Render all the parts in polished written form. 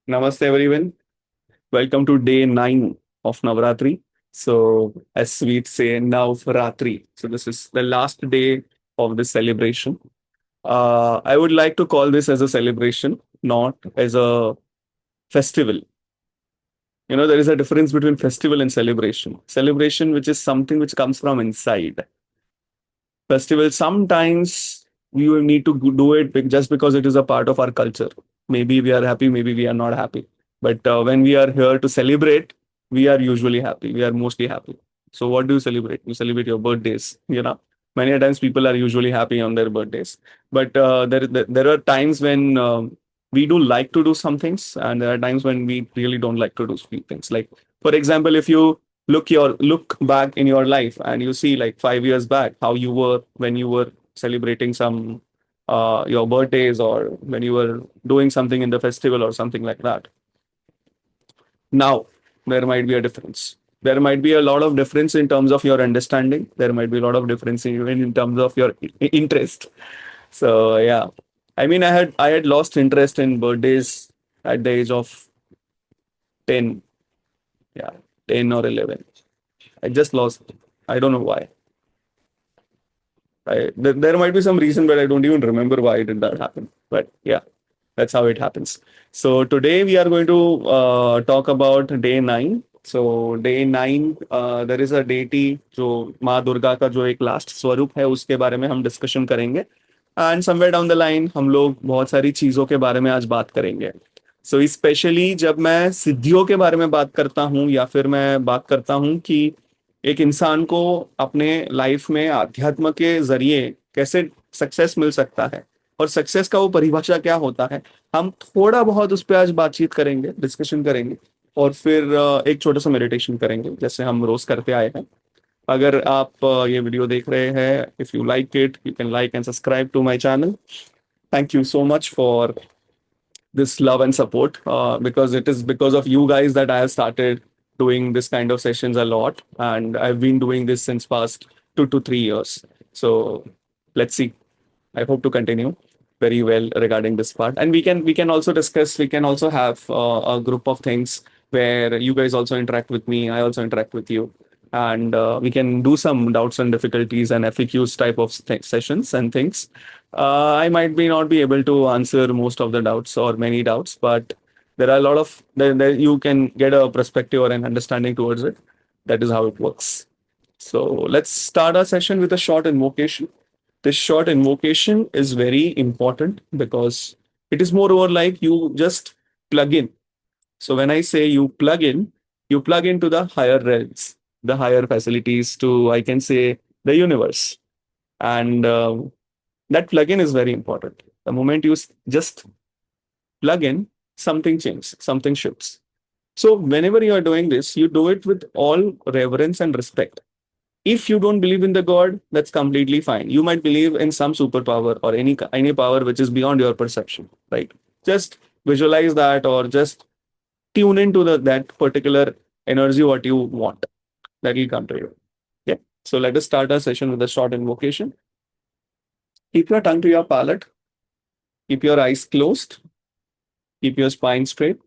Namaste everyone. Welcome to day 9 of Navratri. So, as we say, Navratri. So, this is the last day of this celebration. I would like to call this as a celebration, not as a festival. There is a difference between festival and celebration. Celebration, which is something which comes from inside. Festival, sometimes we will need to do it just because it is a part of our culture. Maybe we are happy, maybe we are not happy. But when we are here to celebrate, we are usually happy. We are mostly happy. So what do you celebrate? You celebrate your birthdays. Many a times people are usually happy on their birthdays. But there are times when we do like to do some things, and there are times when we really don't like to do few things. Like, for example, if you look back in your life and you see like 5 years back how you were when you were celebrating some your birthdays, or when you were doing something in the festival or something like that. Now there might be a difference. There might be a lot of difference in terms of your understanding. There might be a lot of difference even in terms of your interest. So yeah, I mean, I had lost interest in birthdays at the age of 10. Yeah, 10 or 11. I just lost. I don't know why. There might be some reason, but I don't even remember why did that happen. But yeah, that's how it happens. So today we are going to talk about day 9. So day 9, there is a deity जो माँ दुर्गा का जो एक last स्वरूप है उसके बारे में हम डिस्कशन करेंगे. And somewhere down the line हम लोग बहुत सारी चीजों के बारे में आज बात करेंगे. सो स्पेशली जब मैं सिद्धियों के बारे में बात करता हूँ, या फिर मैं बात करता हूँ कि एक इंसान को अपने लाइफ में अध्यात्म के जरिए कैसे सक्सेस मिल सकता है, और सक्सेस का वो परिभाषा क्या होता है, हम थोड़ा बहुत उस पर आज बातचीत करेंगे, डिस्कशन करेंगे. और फिर एक छोटा सा मेडिटेशन करेंगे जैसे हम रोज करते आए हैं. अगर आप ये वीडियो देख रहे हैं, if you like it, you can like and subscribe to my channel. Thank you so much for this love and support, because it is because of you guys that I have started doing this kind of sessions a lot, and I've been doing this since past 2 to 3 years. So let's see. I hope to continue very well regarding this part, and we can also discuss. We can also have a group of things where you guys also interact with me. I also interact with you, and we can do some doubts and difficulties and FAQs type of sessions and things. I might be not be able to answer most of the doubts or many doubts, but there are a lot of there you can get a perspective or an understanding towards it. That is how it works. So let's start our session with a short invocation. This short invocation is very important because it is moreover like you just plug in. So when I say you plug into the higher realms, the higher facilities to, I can say, the universe. And that plug-in is very important. The moment you just plug in, something changes, something shifts. So whenever you are doing this, you do it with all reverence and respect. If you don't believe in the God, that's completely fine. You might believe in some superpower or any power which is beyond your perception, right? Just visualize that, or just tune into that particular energy what you want. That will come to you. Okay. So let us start our session with a short invocation. Keep your tongue to your palate. Keep your eyes closed. Keep your spine straight.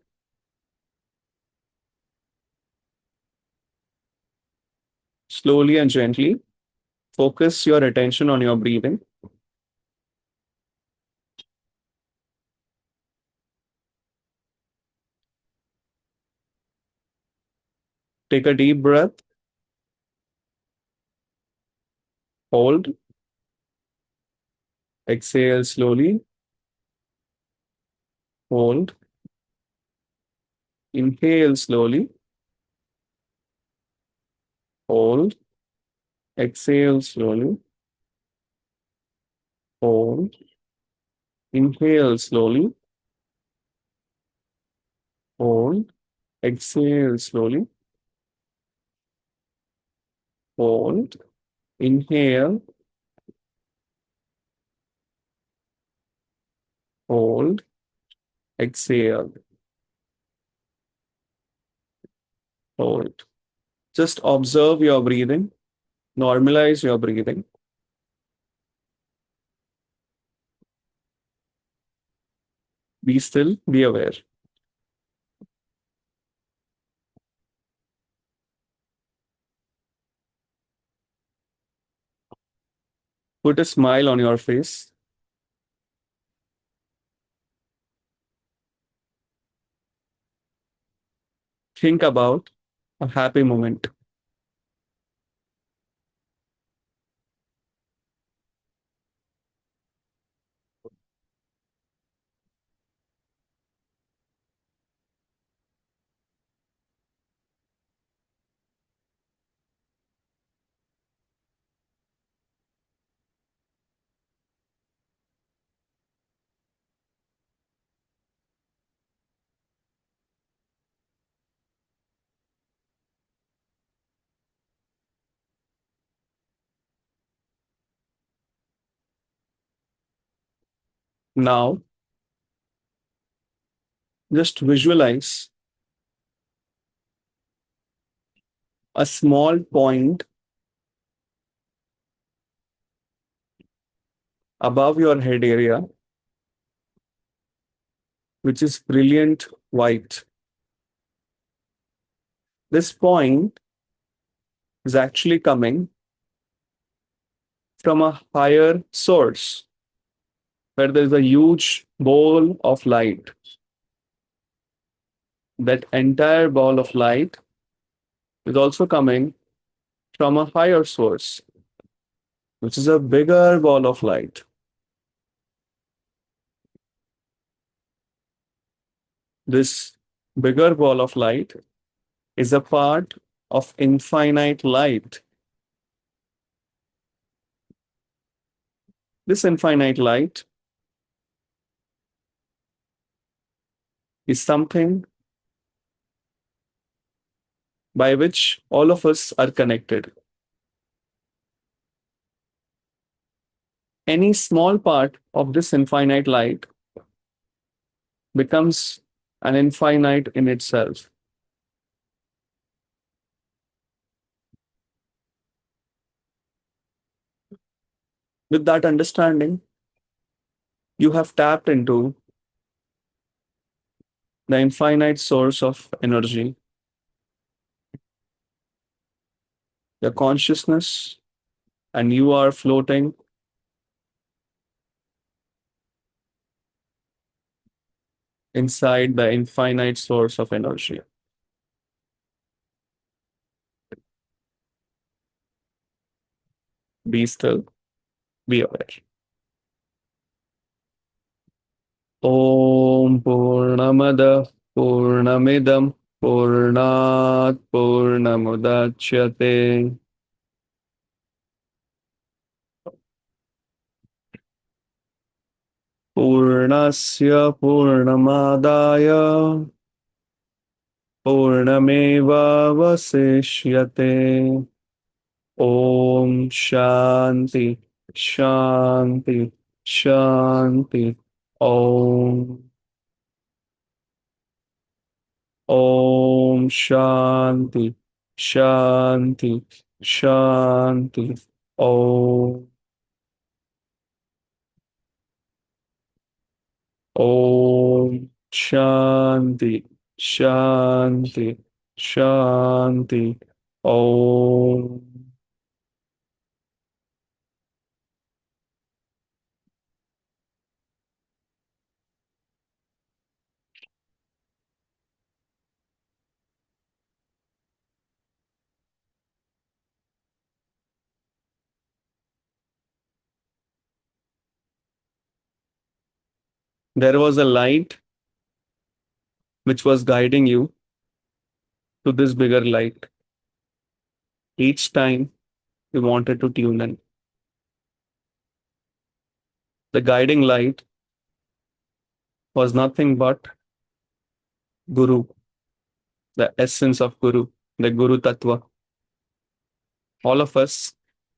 Slowly and gently, focus your attention on your breathing. Take a deep breath. Hold. Exhale slowly. Hold. Inhale slowly. Hold. Exhale slowly. Hold. Inhale slowly. Hold. Exhale slowly. Hold. Inhale. Hold. Exhale. Hold. Just observe your breathing. Normalize your breathing. Be still. Be aware. Put a smile on your face. Think about a happy moment. Now, just visualize a small point above your head area, which is brilliant white. This point is actually coming from a higher source where there's a huge ball of light. That entire ball of light is also coming from a higher source, which is a bigger ball of light. This bigger ball of light is a part of infinite light. This infinite light is something by which all of us are connected. Any small part of this infinite light becomes an infinite in itself. With that understanding, you have tapped into the infinite source of energy, your consciousness, and you are floating inside the infinite source of energy. Be still, be aware. Om Purnamada Purnamidam Purnat Purnamudachyate Purnasya Purnamadaya Purnamevavasishyate. Om Shanti Shanti Shanti. Om Om Shanti Shanti Shanti. Om Om Shanti Shanti Shanti. Om. There was a light which was guiding you to this bigger light. Each time you wanted to tune in, the guiding light was nothing but Guru, the essence of Guru, the Guru Tattva. All of us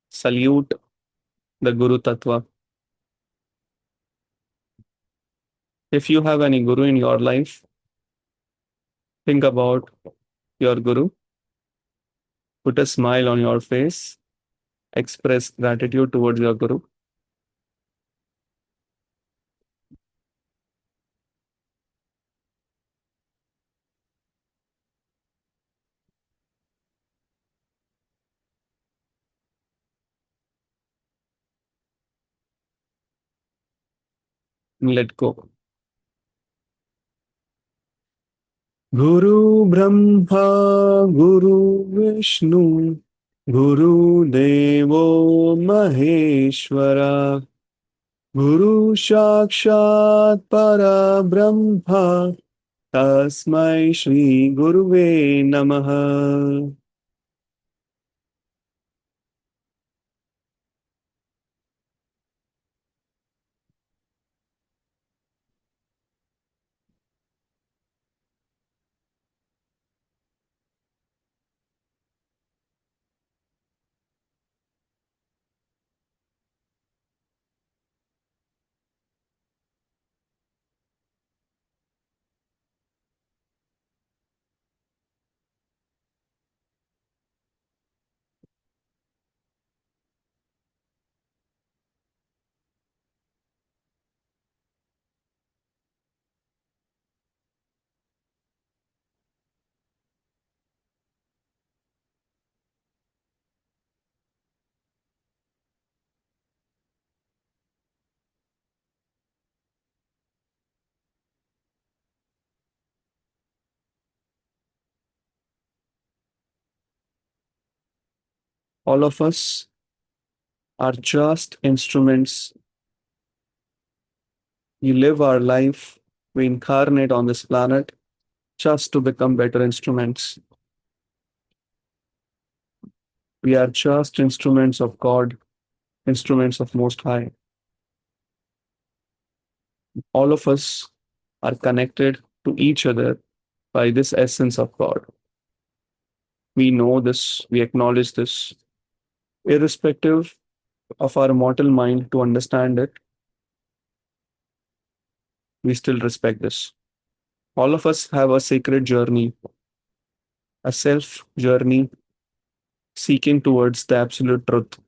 salute the Guru Tattva. If you have any Guru in your life, think about your Guru, put a smile on your face, express gratitude towards your Guru. and let go. Guru Brahma, Guru Vishnu, Guru Devo Maheshwara, Guru Sakshat Para Brahma, Tasmai Shri Guruve Namaha. All of us are just instruments. We live our life, we incarnate on this planet just to become better instruments. We are just instruments of God, instruments of Most High. All of us are connected to each other by this essence of God. We know this, we acknowledge this, irrespective of our mortal mind to understand it, we still respect this. All of us have a sacred journey, a self journey seeking towards the absolute truth.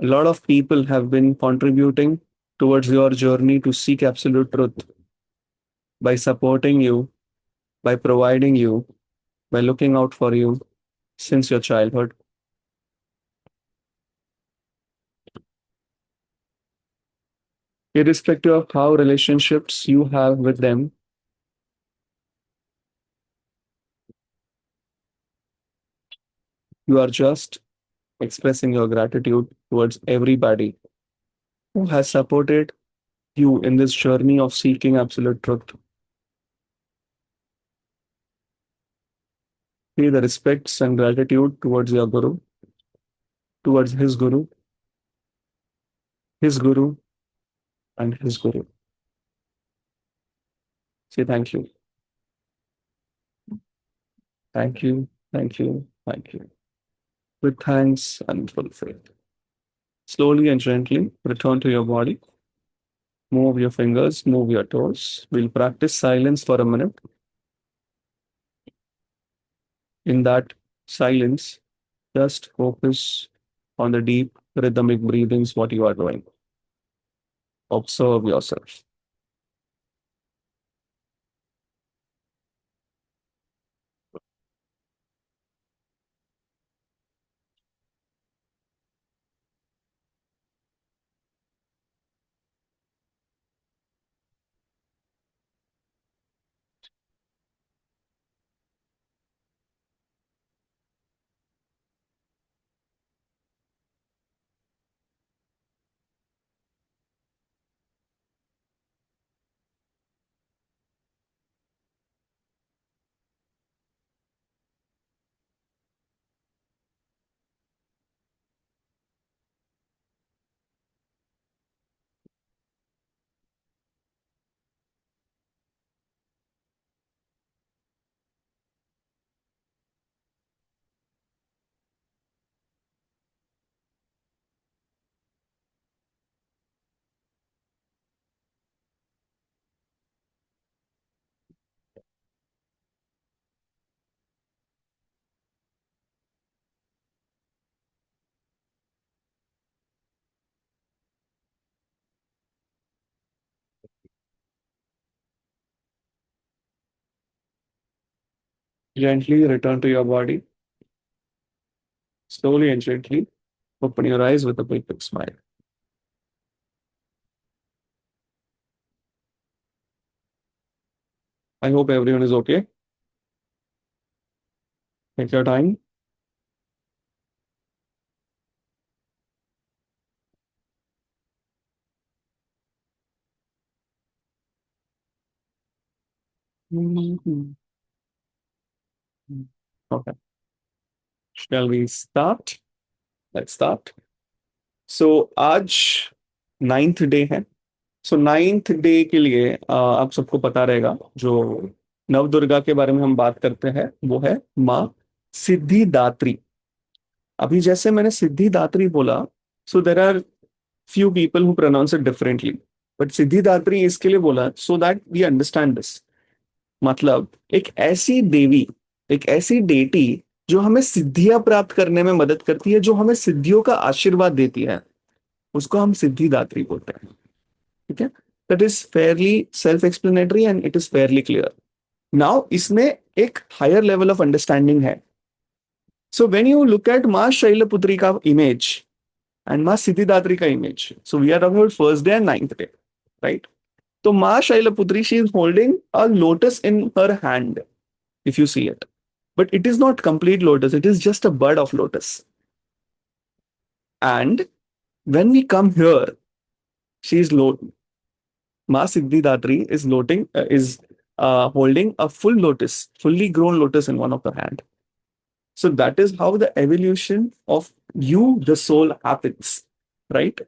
A lot of people have been contributing towards your journey to seek absolute truth by supporting you, by providing you, by looking out for you since your childhood. Irrespective of how relationships you have with them, you are just expressing your gratitude towards everybody who has supported you in this journey of seeking absolute truth. Pay the respects and gratitude towards your Guru, towards his Guru, and his Guru. Say thank you, thank you, thank you, thank you. With thanks and full faith. Slowly and gently return to your body. Move your fingers, move your toes. We'll practice silence for a minute. In that silence, just focus on the deep rhythmic breathings, what you are doing. Observe yourself. Gently return to your body. Slowly and gently open your eyes with a big, big smile. I hope everyone is okay. Take your time. Mhm. Okay. Shall we start? Let's start. So आज ninth day है. So ninth day के लिए आप सबको पता रहेगा जो नव दुर्गा के बारे में हम बात करते हैं वो है माँ सिद्धिदात्री. अभी जैसे मैंने सिद्धिदात्री बोला, so there are few people who pronounce it differently. But Siddhidatri इसके लिए बोला so that we understand this. मतलब एक ऐसी देवी, एक ऐसी डेटी जो हमें सिद्धियां प्राप्त करने में मदद करती है, जो हमें सिद्धियों का आशीर्वाद देती है, उसको हम सिद्धिदात्री बोलते हैं. ठीक है. That is fairly self explanatory and it is fairly clear. Now इसमें एक हायर लेवल ऑफ अंडरस्टैंडिंग है. So when you look at माँ शैलपुत्री का इमेज एंड माँ सिद्धिदात्री का image, so we are talking about first day and ninth day, right? तो माँ Shailputri, she is holding a lotus in her hand, if you see it. But it is not complete lotus, it is just a bud of lotus. And when we come here, she is Ma Siddhidatri is holding a full lotus, fully grown lotus in one of the hand. So that is how the evolution of you, the soul, happens, right?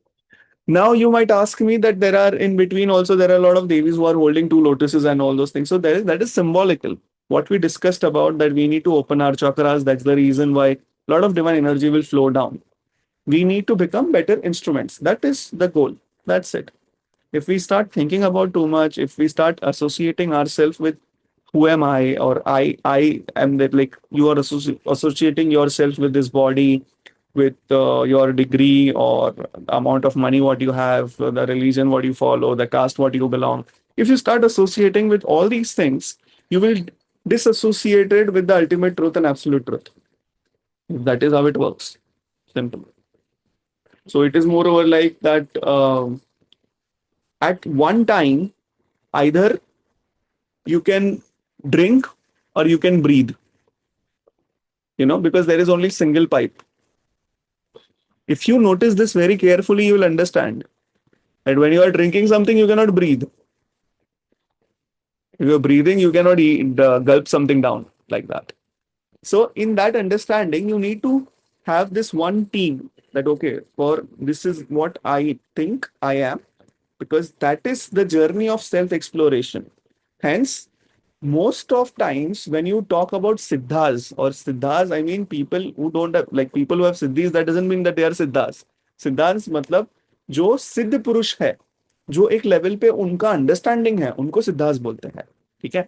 Now you might ask me that there are in between also there are a lot of devis who are holding two lotuses and all those things. So that is symbolical. What we discussed about that we need to open our chakras. That's the reason why a lot of divine energy will flow down. We need to become better instruments. That is the goal. That's it. If we start thinking about too much, if we start associating ourselves with who am I, or I am that, like you are associating yourself with this body, with your degree or amount of money what you have, the religion what you follow, the caste what you belong. If you start associating with all these things, you will disassociate it with the ultimate truth and absolute truth. That is how it works. Simple. So it is moreover like that. At one time, either you can drink or you can breathe. Because there is only single pipe. If you notice this very carefully, you will understand that when you are drinking something, you cannot breathe. If you're breathing, you cannot gulp something down like that. So in that understanding, you need to have this one team that, okay, for this is what I think I am, because that is the journey of self-exploration. Hence, most of times when you talk about siddhas, I mean people who don't have, like people who have siddhis, that doesn't mean that they are siddhas. सिद्धांत मतलब जो सिद्ध पुरुष है, जो एक level पे उनका अंडरस्टैंडिंग है, उनको सिद्धांत बोलते हैं. ठीक है.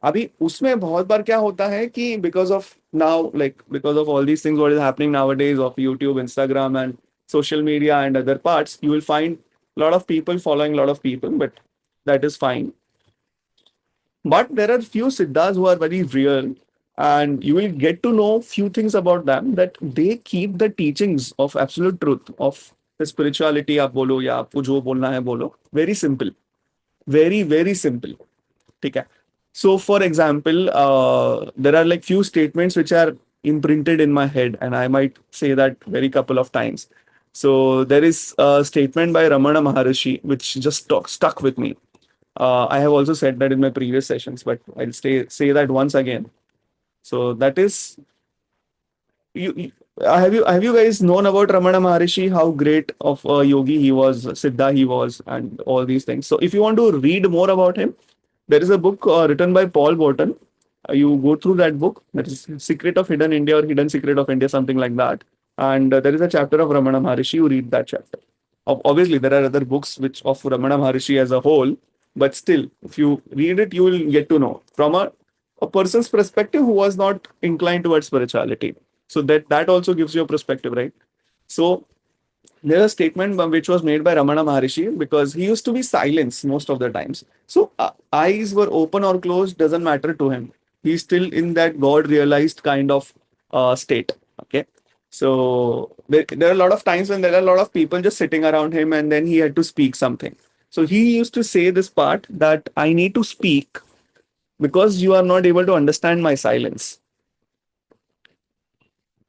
अभी उसमें बहुत बार क्या होता है कि because of now, like because of all these things what is happening nowadays of YouTube, Instagram and social media and other parts, you will find a lot of people following a lot of people, but that is fine. But there are few siddhas who are very real, and you will get to know few things about them, that they keep the teachings of absolute truth of the spirituality. आप बोलो या आपको जो बोलना है बोलो, very simple, very very simple. ठीक है. So for example, there are like few statements which are imprinted in my head, and I might say that very couple of times. So there is a statement by Ramana Maharishi which just stuck with me. I have also said that in my previous sessions, but I'll say that once again. So that is, have you guys known about Ramana Maharishi, how great of a yogi he was, Siddha he was, and all these things. So if you want to read more about him, there is a book written by Paul Wharton. You go through that book. That is Secret of Hidden India or Hidden Secret of India, something like that. And there is a chapter of Ramana Maharishi. You read that chapter. Obviously, there are other books which of Ramana Maharishi as a whole, but still, if you read it, you will get to know from a person's perspective who was not inclined towards spirituality. So that also gives you a perspective, right? So there's a statement which was made by Ramana Maharishi, because he used to be silenced most of the times. So eyes were open or closed, doesn't matter to him. He's still in that God realized kind of state. Okay. So there are a lot of times when there are a lot of people just sitting around him, and then he had to speak something. So he used to say this part that I need to speak because you are not able to understand my silence.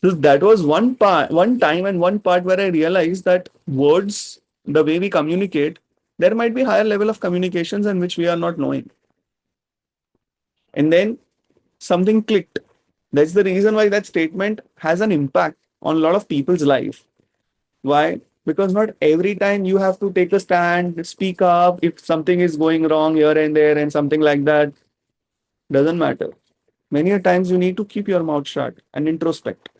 So that was one part, one time, and one part where I realized that words, the way we communicate, there might be higher level of communications in which we are not knowing. And then something clicked. That's the reason why that statement has an impact on a lot of people's life. Why? Because not every time you have to take a stand, speak up if something is going wrong here and there and something like that. Doesn't matter. Many a times you need to keep your mouth shut and introspect.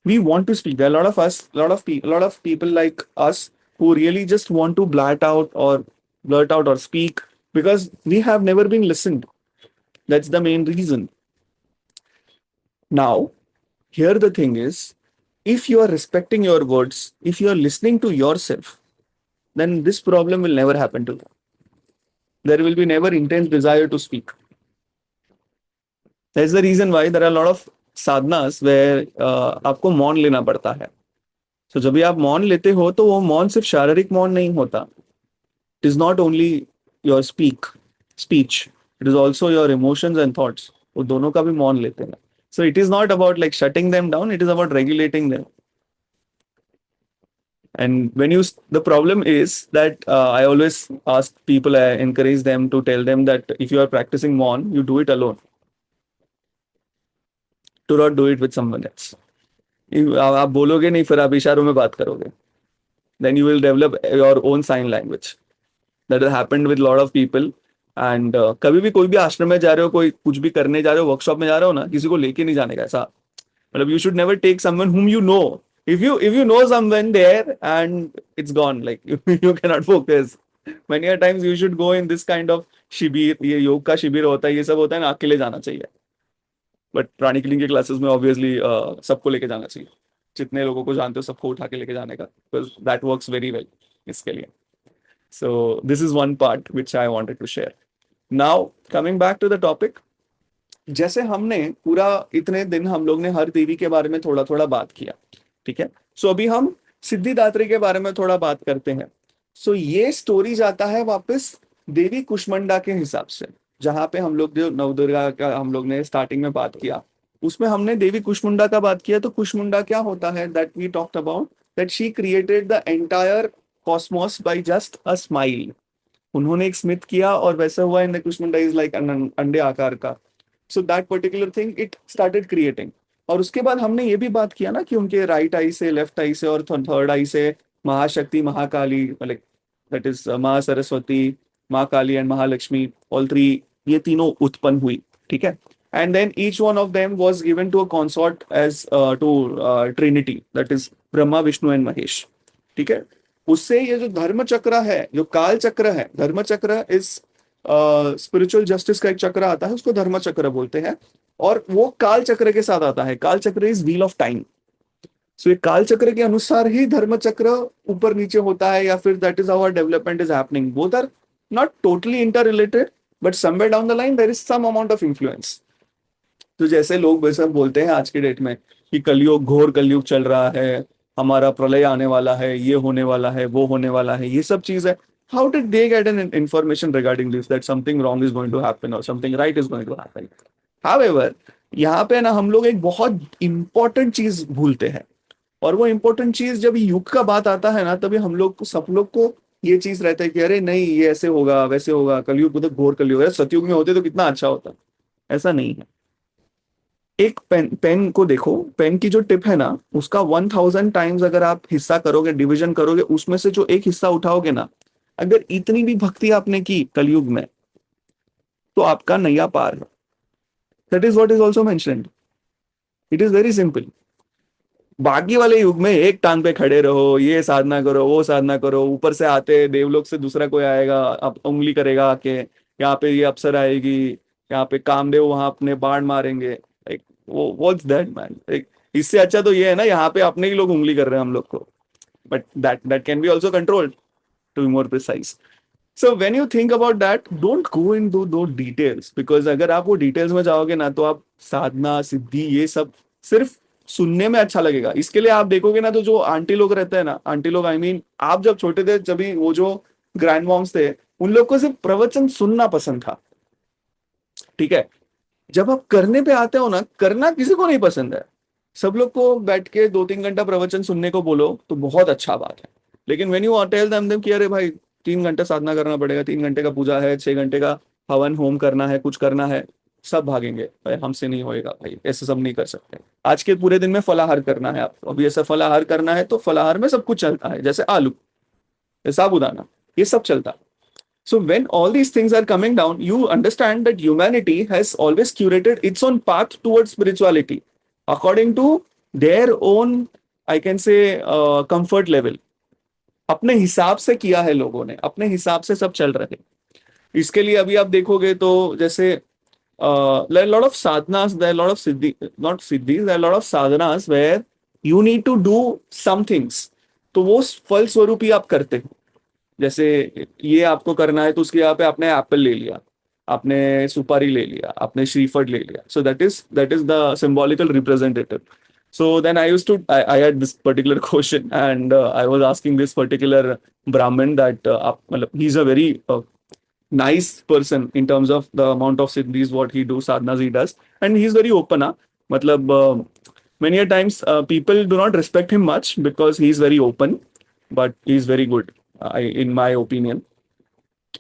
We want to speak. There are a lot of us, a lot of people like us who really just want to blurt out or speak because we have never been listened. That's the main reason. Now, here the thing is, if you are respecting your words, if you are listening to yourself, then this problem will never happen to you. There will be never intense desire to speak. That's the reason why there are a lot of sadhanas where आपको मौन लेना पड़ता है. So जब भी आप मौन लेते हो तो वो मौन सिर्फ शारीरिक मौन नहीं होता. It is not only your speech. It is also your emotions and thoughts. वो दोनों का भी मौन लेते हैं. So it is not about like shutting them down. It is about regulating them. And when you, the problem is that I always ask people, I encourage them to tell them that if you are practicing Mon, you do it alone. Do not do it with someone else. आप बोलोगे नहीं फिर आप इशारों में बात करोगे. Then you will develop your own sign language. That has happened with a lot of people. And कभी भी कोई भी आश्रम में जा रहे हो, कोई कुछ भी करने जा रहे हो, वर्कशॉप में जा रहे हो ना, किसी को लेके नहीं जाने का ऐसा. मतलब you should never take someone whom you know. If you know someone there and it's gone, like you cannot focus. Many a times you should go in this kind of शिविर, ये योग का शिविर होता है, ये सब होता है ना, अकेले जाना चाहिए. बट प्राणिक लिंग के क्लासेस में ऑब्वियसली सबको लेके जाना चाहिए. जितने लोगों को जानते हो सबको उठा के लेके जाने का, because that works very well इसके लिए. So this is one part which I wanted to share. Now coming back to the topic, जैसे हमने पूरा इतने दिन हम लोग ने हर देवी के बारे में थोड़ा थोड़ा बात किया, ठीक है. सो अभी हम सिद्धिदात्री के बारे में थोड़ा बात करते हैं. सो ये स्टोरी जाता है वापस देवी कुष्मांडा के हिसाब से, जहां पे हम लोग जो नवदुर्गा का हम लोग ने स्टार्टिंग में बात किया, उसमें हमने देवी कुष्मांडा का बात किया. तो कुष्मांडा क्या होता है, that we talked about that she created the entire cosmos by just a smile. उन्होंने एक स्मित किया और वैसा हुआ. In the Kushmanda is like अंडे आकार का. So that particular thing it started creating. और उसके बाद हमने ये भी बात किया ना कि उनके राइट आई से, लेफ्ट आई से और third I say Mahashakti, Mahakali, like that is Mahasaraswati, माँ Kali and Mahalakshmi, all three, ये तीनों उत्पन्न हुई, ठीक है. And then each one of them was given to a consort as to trinity, that is Brahma, Vishnu and Mahesh, ठीक है. उससे ये जो धर्म चक्र है, जो काल चक्र है, धर्म चक्र इज स्पिरिचुअल जस्टिस का एक चक्र आता है, उसको धर्म चक्र बोलते हैं. और वो काल चक्र के साथ आता है. काल चक्र इज व्हील ऑफ टाइम. सो ये काल चक्र के अनुसार ही धर्म चक्र ऊपर नीचे होता है, या फिर that is how our development is happening. Both are not totally interrelated, but somewhere down the line there is some amount of influence. तो जैसे लोग वैसे बोलते हैं आज के डेट में कि कलयुग, घोर कलयुग चल रहा है, हमारा प्रलय आने वाला है, ये होने वाला है, वो होने वाला है, ये सब चीज है. How did they get an information regarding this, that something wrong is going to happen or something right is going to happen? However, यहाँ पे ना हम लोग एक बहुत इंपॉर्टेंट चीज भूलते हैं. और वो इंपॉर्टेंट चीज जब युग का बात आता है ना, तभी हम लोग को, सब लोग को ये चीज रहता है कि अरे नहीं, ये ऐसे होगा, वैसे होगा, कलयुग तो घोर कलयुग है, सतयुग में होते तो कितना अच्छा होता. ऐसा नहीं है. एक पेन पेन को देखो, पेन की जो टिप है ना, उसका 1000 टाइम्स अगर आप हिस्सा करोगे, डिवीजन करोगे, उसमें से जो एक हिस्सा उठाओगे ना, अगर इतनी भी भक्ति आपने की कलयुग में, तो आपका नैया पार है. That is what is also mentioned. It is very simple. बाकी वाले युग में एक टांग पे खड़े रहो, ये साधना करो, वो साधना करो, ऊपर से आते देवलोक से दूसरा कोई आएगा, अब उंगली करेगा आके, यहाँ पे ये अप्सर आएगी, यहाँ पे कामदेव वहां अपने बाण मारेंगे. लाइक वो व्हाट्स दैट मैन. लाइक इससे अच्छा तो ये है ना, यहाँ पे अपने ही लोग उंगली कर रहे हैं हम लोग को. But that can be also controlled, to be more precise. So when you think about that, don't go into those details, because अगर आप वो डिटेल्स में जाओगे ना, तो आप साधना, सिद्धि, ये सब सिर्फ सुनने में अच्छा लगेगा. इसके लिए आप देखोगे ना, तो जो आंटी लोग रहते हैं ना, आंटी लोग, आई मीन आप जब छोटे थे, जब भी वो जो ग्रैंड मॉम्स थे, उन लोग को सिर्फ प्रवचन सुनना पसंद था. ठीक है। जब आप करने पे आते हो ना, करना किसी को नहीं पसंद है। सब लोग को बैठ के 2-3 घंटा प्रवचन सुनने को बोलो तो बहुत अच्छा बात है, लेकिन व्हेन यू टेल देम कि अरे भाई 3 घंटा साधना करना पड़ेगा, 3 घंटे का पूजा है, 6 घंटे का हवन होम करना है, कुछ करना है, सब भागेंगे भाई, हमसे नहीं होएगा भाई, ऐसे सब नहीं कर सकते। आज के पूरे दिन में फलाहार करना है आपको, अभी ऐसा फलाहार करना है तो फलाहार में सब कुछ चलता है, जैसे आलू, साबूदाना, ये सब चलता है। So when all these things are coming down, you understand that humanity has always curated its own path towards spirituality according to their own, I can say, comfort level. अपने हिसाब से किया है लोगों ने, अपने हिसाब से सब चल रहे हैं। इसके लिए अभी आप देखोगे तो जैसे there are a lot of sadhanas, there are a lot of siddhi, not siddhis, there are a lot of sadhanas where you need to do some things, तो वो फल स्वरूप ही आप करते हो। जैसे ये आपको करना है तो उसके यहाँ पे आपने एप्पल ले लिया, आपने सुपारी ले लिया, आपने श्रीफल ले लिया, so that is the symbolical representative. So then I used to, I had this particular question, and I was asking this particular Brahmin that he's a very nice person in terms of the amount of siddhis what he do, sadhanas he does, and he's very open. Matlab, many a times people do not respect him much because he's very open, but he's very good, in my opinion.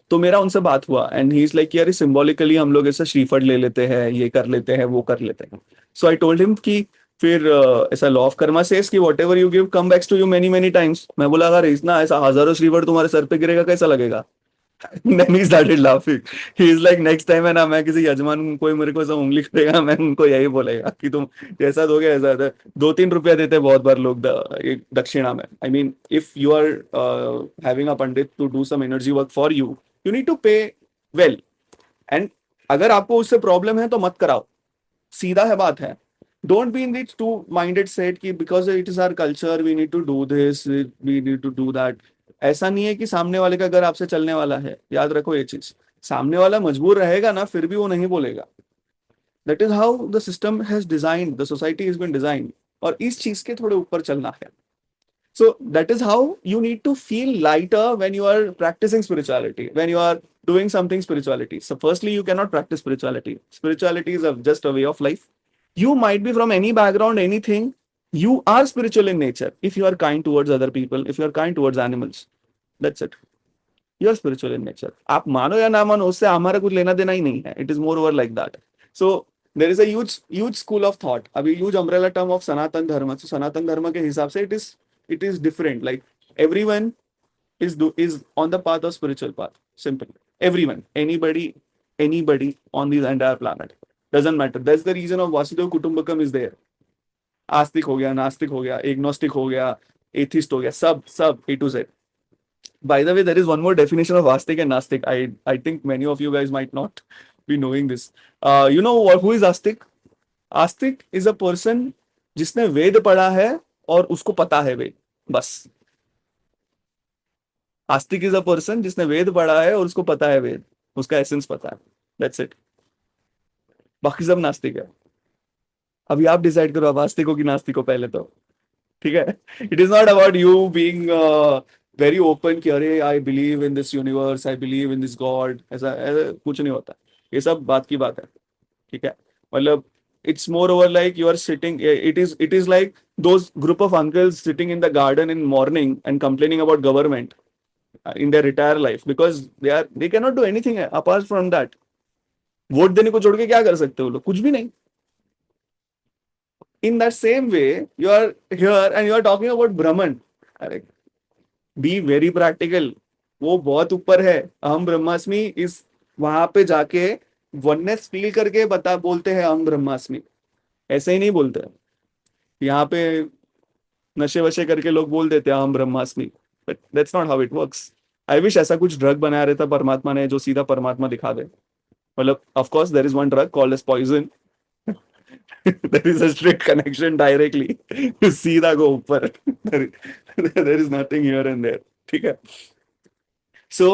तो मेरा उनसे बात हुआ and he is like यार symbolically हम लोग ऐसा श्रीफल ले लेते हैं, ये कर लेते हैं, वो कर लेते हैं। सो आई टोल्ड हिम कि फिर ऐसा लॉ ऑफ कर्मा सेज कि whatever you give come backs to you many many times. मैं बोला अगर इतना ऐसा हजारों श्रीफल तुम्हारे सर पे गिरेगा कैसा लगेगा? Then he started laughing. He is like next time है ना, मैं किसी यजमान कोई मेरे को ऐसा उंगली करेगा, मैं उनको यही बोलेगा कि तुम जैसा दोगे ऐसा। 2-3 रुपया देते हैं बहुत बार लोग एक दक्षिणा में। I mean if you are having a pandit to do some energy work for you, you need to pay well. And अगर आपको उससे प्रॉब्लम है तो मत कराओ, सीधा है बात है। Don't be in this two minded set कि because it is our culture we need to do this, we need to do that. ऐसा नहीं है कि सामने वाले का घर आपसे चलने वाला है, याद रखो ये चीज। सामने वाला मजबूर रहेगा ना, फिर भी वो नहीं बोलेगा। That is how the system has designed, the society has been designed, और इस चीज के थोड़े ऊपर चलना है। So that is how you need to feel lighter when you are practicing spirituality, when you are doing something spirituality. So firstly, you cannot practice spirituality. Spirituality is just a way of life. You might be from any background, anything. You are spiritual in nature if you are kind towards other people, if you are kind towards animals. That's it. You are spiritual in nature. आप मानो या ना मानो, उससे हमारा कुछ लेना देना ही नहीं है. It is more over like that. So there is a huge school of thought. अभी huge umbrella term of सनातन धर्म. So सनातन धर्म के हिसाब से it is different. Like everyone is on the path of spiritual path. Simple. Everyone, anybody on this entire planet, doesn't matter. That's the reason of Vasudhaiva Kutumbakam is there. आस्तिक हो गया, नास्तिक हो गया, एग्नोस्टिक हो गया, एथिस्ट हो गया, सब A to Z. By the way, there is one more definition of Astic and Nastic. I think many of you guys might not be knowing this. You know who is Astic? Astic is a person जिसने वेद पढ़ा है और उसको पता है वेद, बस। आस्तिक is a person जिसने वेद पढ़ा है और उसको पता है वेद, उसका एसेंस पता है, दैट्स इट। बाकी सब नास्तिक है। अभी आप डिसाइड करो आप आस्तिक हो कि नास्तिक हो पहले तो, ठीक है। It is not about you being very open कि अरे I believe in this universe, I believe in this God, ऐसा कुछ नहीं होता। ये सब बात की बात है, ठीक है। मतलब it's more over like you are sitting, it is like those group of uncles sitting in the garden in morning and complaining about government in their retire life because they cannot do anything apart from that. Vote देने को छोड़ के क्या कर सकते हो लोग? कुछ भी नहीं। in that same way you are here and you are talking about Brahman. अरे बी वेरी प्रैक्टिकल, वो बहुत ऊपर है। अहम ब्रह्मास्मि इस वहां पे जाके वननेस फील करके बोलते हैं अहम ब्रह्मास्मि, ऐसे ही नहीं बोलते। यहाँ पे नशे वशे करके लोग बोल देते हैं अहम ब्रह्मास्मि, but that's not how it works. I wish ऐसा कुछ ड्रग बनाया रहता परमात्मा ने जो सीधा परमात्मा दिखा दे। मतलब of course there is one drug called as poison, there is a strict connection directly सीधा गो ऊपर, there is nothing here and there, ठीक है। So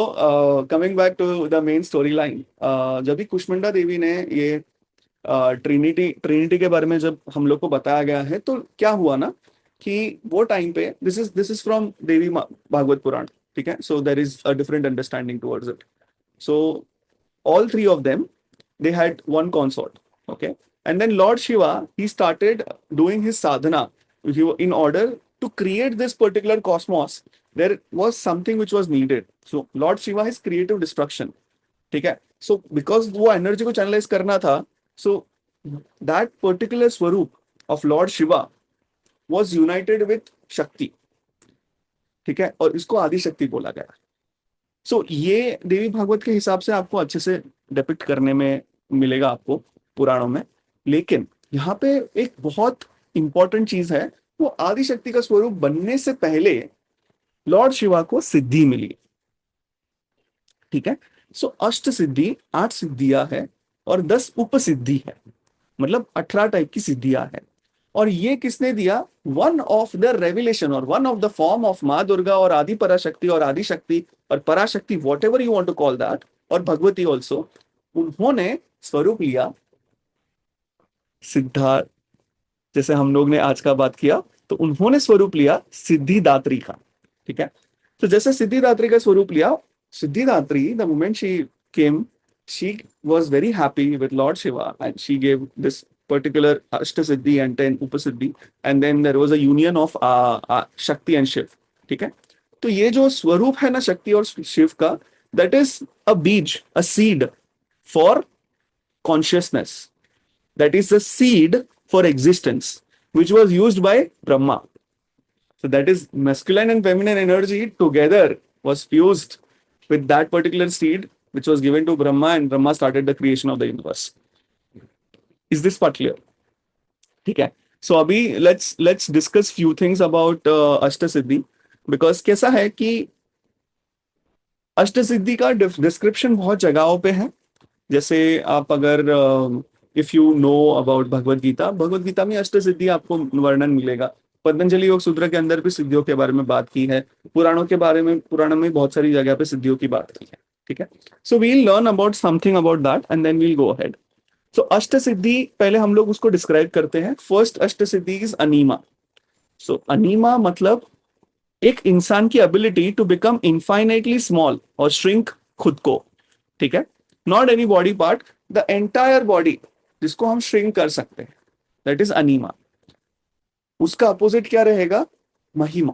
coming back to the main story line, जब भी कुष्मांडा देवी ने ये ट्रिनिटी के बारे में जब हम लोग को बताया गया है तो क्या हुआ ना कि वो टाइम पे this is from Devi Bhagavat Puran, ठीक है। So there is a different understanding towards it. So all three of them they had one consort. Okay. And then Lord Shiva, he started doing his sadhana. In order to create this particular cosmos, there was something which was needed. So Lord Shiva is creative destruction. ठीक है. So because वो energy को channelize करना था, so that particular स्वरूप of Lord Shiva was united with Shakti. ठीक है. और इसको आदि शक्ति बोला गया. सो ये देवी भागवत के हिसाब से आपको अच्छे से डिपिक्ट करने में मिलेगा आपको पुराणों में. लेकिन यहाँ पे एक बहुत इंपॉर्टेंट चीज है, वो आदि शक्ति का स्वरूप बनने से पहले लॉर्ड शिवा को सिद्धि मिली. ठीक है. सो अष्ट सिद्धि 8 सिद्धियां है और 10 उपसिद्धि है, मतलब 18 टाइप की सिद्धियां है. और ये किसने दिया? वन ऑफ द रेविलेशन और one of the form of माँ दुर्गा और आदि पराशक्ति और आदि शक्ति और Parashakti, whatever you want to call that, और भगवती ऑल्सो, उन्होंने स्वरूप लिया सिद्धार्थ. जैसे हम लोग ने आज का बात किया, तो उन्होंने स्वरूप लिया सिद्धिदात्री का. ठीक है. तो जैसे सिद्धिदात्री का स्वरूप लिया, Siddhidatri, the moment she came, she was very happy with Lord Shiva and she gave this particular Ashtasiddhi and 10 Upasiddhi, and then there was a union of Shakti and Shiv. ठीक है. तो ये जो स्वरूप है ना शक्ति और शिव का, that is a बीज, a seed for consciousness. That is the seed for existence which was used by Brahma. So that is masculine and feminine energy together was fused with that particular seed which was given to Brahma, and Brahma started the creation of the universe. Is this part clear? ठीक है. So अभी let's discuss few things about अष्टसिद्धि, because कैसा है कि अष्टसिद्धि का description बहुत जगहों पे है. जैसे आप अगर if you know about Bhagavad Gita में अष्टसिद्धि आपको वर्णन मिलेगा. पतंजलि योग सूत्र के अंदर भी सिद्धियों के बारे में बात की है. पुराणों में बहुत सारी जगह पे सिद्धियों की बात की है. ठीक है. So we'll learn about something about that and then we'll go ahead. So अष्ट सिद्धि पहले हम लोग उसको डिस्क्राइब करते हैं. First Ashta Siddhi is Anima. So Anima मतलब एक इंसान की ability to become infinitely small और श्रिंक खुद को. ठीक है. Not any body part, the entire body जिसको हम श्रिंक कर सकते हैं, दैट इज अनीमा. उसका अपोजिट क्या रहेगा? महिमा.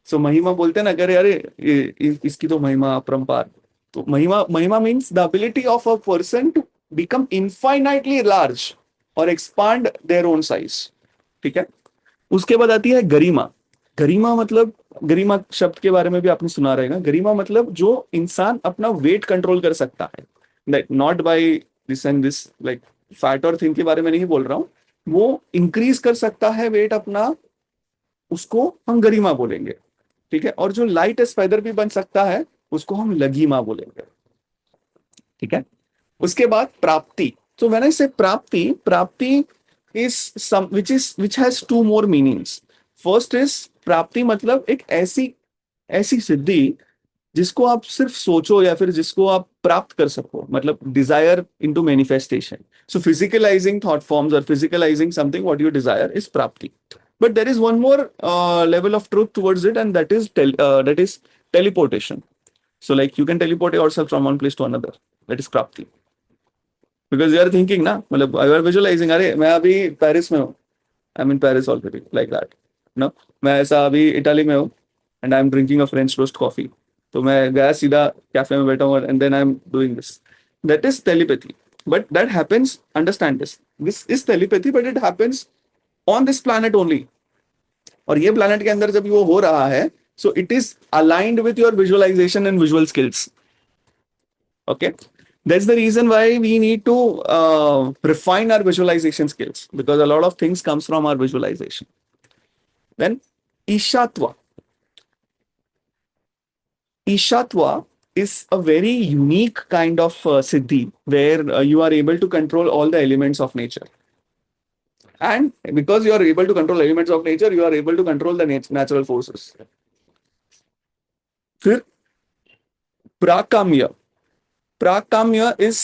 सो महिमा बोलते हैं ना, अरे अरे इसकी तो महिमा अपरंपार. तो Mahima means the ability of a person to become infinitely large और एक्सपांड देयर ओन साइज. ठीक है. उसके बाद आती है गरिमा. गरिमा शब्द के बारे में भी आपने सुना रहेगा. गरिमा मतलब जो इंसान अपना वेट कंट्रोल कर सकता है, like not by this and this, like fat और थिन के बारे में नहीं बोल रहा हूं. वो इंक्रीज कर सकता है वेट अपना, उसको हम गरिमा बोलेंगे. ठीक है. और जो लाइट एज फेदर भी बन सकता है, उसको हम लघिमा बोलेंगे. ठीक है. उसके बाद प्राप्ति. तो when I say Prapti is some which has two more meanings. First is Prapti मतलब एक ऐसी सिद्धि जिसको आप सिर्फ सोचो या फिर जिसको आप प्राप्त कर सको, मतलब desire into manifestation. So physicalizing thought forms और physicalizing something what you desire is प्राप्ति. But there is one more level of truth towards it, and that is teleportation. So like you can teleport yourself from one place to another. That is prapti. Because you are thinking ना, मतलब you are visualizing, अरे मैं अभी Paris में हूँ, I'm in Paris already, like that. No, मैं ऐसा अभी इटाली में हूँ and I'm drinking a French roast coffee. तो मैं गया सीधा कैफे में बैठा हूँ and then I'm doing this. That is telepathy. But that happens, understand this. This is telepathy, but it happens on this planet only. और ये planet के अंदर जब वो हो रहा है, so it is aligned with your visualization and visual skills. Okay. That's the reason why we need to refine our visualization skills, because a lot of things comes from our visualization. Then Ishatva. Ishatva is a very unique kind of siddhi where you are able to control all the elements of nature. And because you are able to control elements of nature, you are able to control the natural forces. फिर prakamya. Prakamya is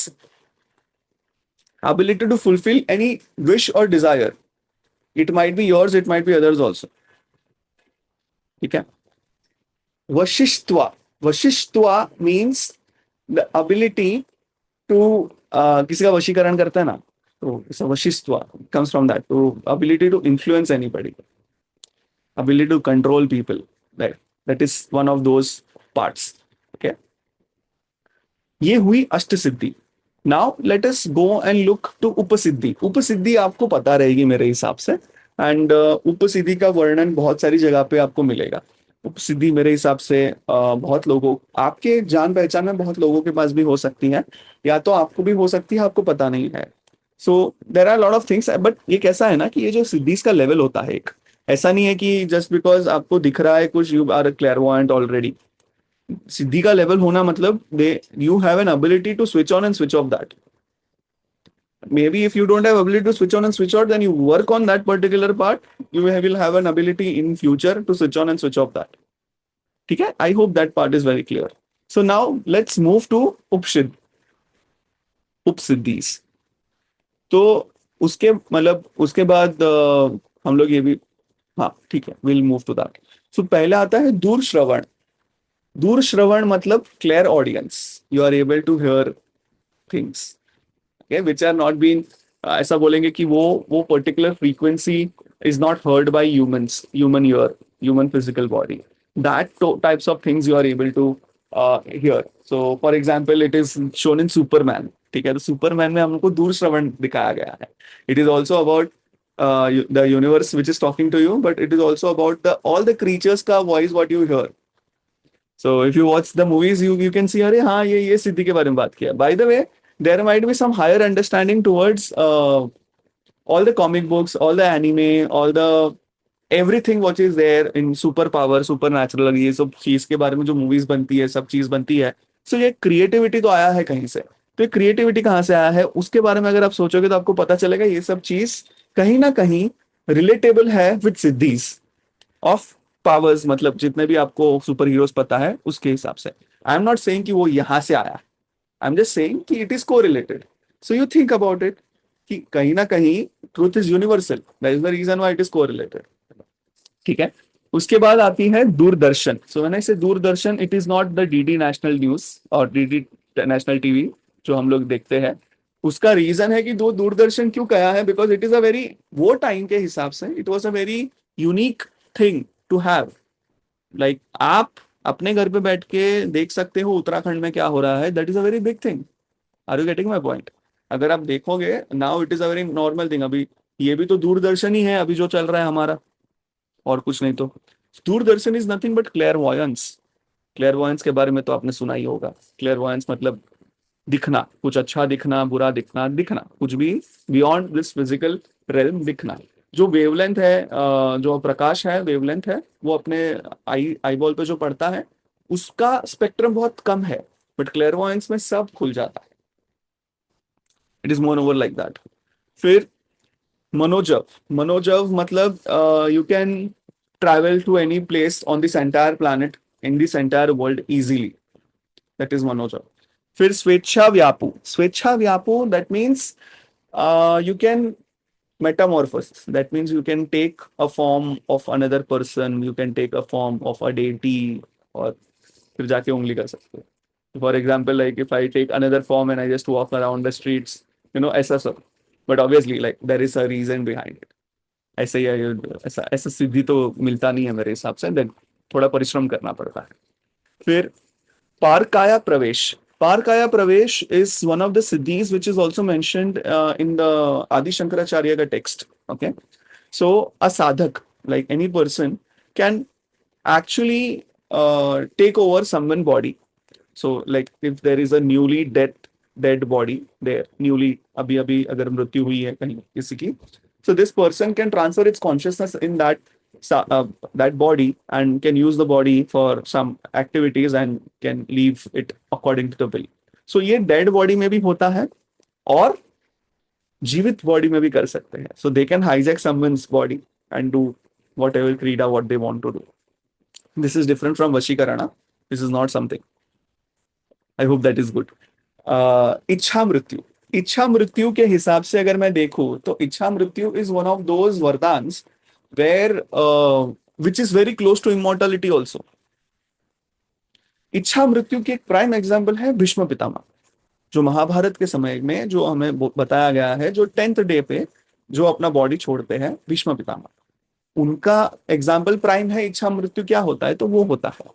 ability to fulfill any wish or desire. It might be yours, it might be others also. ठीक है. Vashishtva. Vashishtva means the ability to किसी का वशीकरण करते हैं ना, तो Vashishtha comes from that, तो ability to influence anybody, ability to control people, right? That is one of those parts. Okay, ये हुई अष्ट सिद्धि. Now let us go and look to उपसिद्धि. उपसिद्धि आपको पता रहेगी मेरे हिसाब से, एंड उपसिद्धि का वर्णन बहुत सारी जगह पे आपको मिलेगा. उपसिद्धि मेरे हिसाब से बहुत लोगों, आपके जान पहचान में बहुत लोगों के पास भी हो सकती है, या तो आपको भी हो सकती है, आपको पता नहीं है. So there are lot of things, but ये कैसा है ना कि ये जो सिद्धीज का लेवल होता है एक, ऐसा नहीं है कि जस्ट बिकॉज आपको दिख रहा है कुछ यू आर क्लेयरवॉयंट ऑलरेडी. सिद्धि का लेवल होना मतलब they you have an ability to switch on and switch off that. Maybe if you don't have ability to switch on and switch out, then you work on that particular part, you will have an ability in future to switch on and switch off that. ठीक है, I hope that part is very clear. So now let's move to उपसिद्धीज. तो उसके मतलब उसके बाद हम लोग ये भी, हाँ ठीक है, will move to that. So पहले आता है दूर श्रवण. दूर श्रवण मतलब clear audience, you are able to hear things, okay, which are not been, ऐसा बोलेंगे कि वो particular frequency is not heard by humans, human ear, human physical body. That types of things you are able to hear. So for example, it is shown in Superman. ठीक है, तो Superman में हमको दूर श्रवण दिखाया गया है. It is also about the universe which is talking to you, but it is also about the all the creatures का voice what you hear. So if you watch the movies, you can see, अरे हाँ ये सिद्धि के बारे में बात किया. By the way, there might be some higher understanding towards all the comic books, all the anime, all the everything what is there in super power, supernatural, ये सब चीज के बारे में जो मूवीज बनती है, सब चीज बनती है. सो ये क्रिएटिविटी तो आया है कहीं से. तो ये क्रिएटिविटी कहाँ से आया है उसके बारे में अगर आप सोचोगे तो आपको पता चलेगा ये सब चीज कहीं ना कहीं रिलेटेबल है विद सिद्धीज ऑफ पावर्स. मतलब जितने भी आपको सुपर हीरोज पता है उसके हिसाब से. आई एम नॉट सेइंग कि वो यहां से आया, I'm just saying कि it is correlated. So you think about it कि कहीं ना कहीं truth is universal. That is the reason why it is correlated. ठीक है. उसके बाद आती है Doordarshan. So when I say Doordarshan, it is not the DD National News और DD National TV जो हम लोग देखते हैं. उसका रीजन है कि दो दूरदर्शन क्यों कहा है, because it is a very, वो टाइम के हिसाब से it was a very unique thing to have. Like आप अपने घर पे बैठ के देख सकते हो उत्तराखंड में क्या हो रहा है. That is a very big thing. Are you getting my point? अगर आप देखोगे now it is a very normal thing. अभी ये भी तो दूरदर्शन ही है अभी जो चल रहा है हमारा, और कुछ नहीं. तो दूरदर्शन इज नथिंग बट क्लेयरवॉयंस. क्लेयरवॉयंस के बारे में तो आपने सुना ही होगा. क्लेयरवॉयंस मतलब दिखना, कुछ अच्छा दिखना, बुरा दिखना, दिखना कुछ भी बियॉन्ड दिस फिजिकल रेलम दिखना. जो वेवलेंथ है, जो प्रकाश है, वेवलेंथ है, वो अपने आई बॉल पे जो पड़ता है उसका स्पेक्ट्रम बहुत कम है, बट क्लेयरवॉयंस में सब खुल जाता है. It is moreover like that. फिर मनोजव. मनोजव मतलब you can travel to any place on this entire planet, in this entire world easily. That is मनोजव. फिर स्वेच्छा व्यापू. स्वेच्छा व्यापू that means you can metamorphose. That means you can take a form of another person, you can take a form of a deity, और फिर जाके उंगली कर सकते हो. For example like if I take another form and I just walk around the streets, you know, ऐसा सब. But obviously like there is a reason behind it. ऐसे ही ऐसा ऐसा सिद्धि तो मिलता नहीं है मेरे हिसाब से. देन थोड़ा परिश्रम करना पड़ता है. फिर Parkaya Pravesh. Parkaya Pravesh is one of the siddhis which is also mentioned in the Adi Shankaracharya ka text. Okay. So a sadhak, like any person, can actually take over someone's body. So like if there is a newly dead body there, newly abhi abhi agar mrityu hui hai kahin kisi ki, so this person can transfer its consciousness in that body and can use the body for some activities and can leave it according to the will. So ये dead body में भी होता है और जीवित body में भी कर सकते हैं. So they can hijack someone's body and do whatever krida what they want to do. This is different from Vashikarana. This is not something. I hope that is good. इच्छा मृत्यु. इच्छा मृत्यु के हिसाब से अगर मैं देखूं तो इच्छा मृत्यु is one of those वरदान्स where which is very close to immortality also. इच्छा मृत्यु की एक प्राइम एग्जांपल है भीष्म पितामह. जो महाभारत के समय में जो हमें बताया गया है, जो 10th डे पे जो अपना बॉडी छोड़ते हैं भीष्म पितामह, उनका एग्जाम्पल प्राइम है इच्छा मृत्यु क्या होता है, तो वो होता है.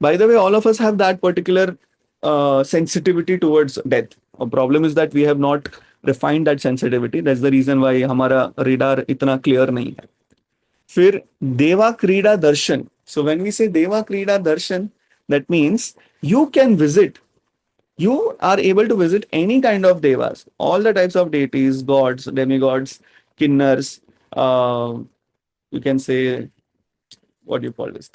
By the way, all of us have that particular sensitivity towards death. A problem is that we have not refined that sensitivity. That's the reason why हमारा radar इतना clear नहीं है. फिर देवा क्रीड़ा दर्शन. So when we say देवा क्रीड़ा दर्शन, that means you can visit. You are able to visit any kind of devas, all the types of deities, gods, demigods, kinnars. You can say, what do you call this?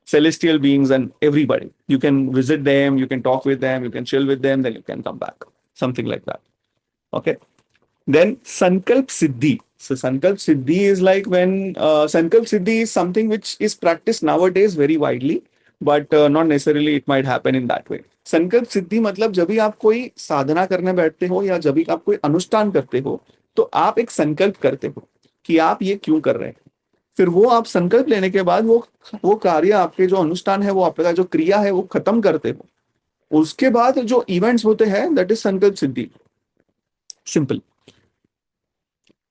Celestial beings and everybody. You can visit them, you can talk with them, you can chill with them, then you can come back. Something like that. Okay. Then Sankalp Siddhi. So Sankalp Siddhi is like when Sankalp Siddhi is something which is practiced nowadays very widely, but not necessarily it might happen in that way. संकल्प सिद्धि मतलब जब भी आप कोई साधना करने बैठते हो या जब भी आप कोई अनुष्ठान करते हो, तो आप एक संकल्प करते हो कि आप ये क्यों कर रहे हैं. फिर वो आप संकल्प लेने के बाद वो कार्य, आपके जो अनुष्ठान है, वो आपका जो क्रिया है, वो खत्म करते हो. उसके बाद जो इवेंट्स होते हैं, दैट इज संकल्प सिद्धि. सिंपल.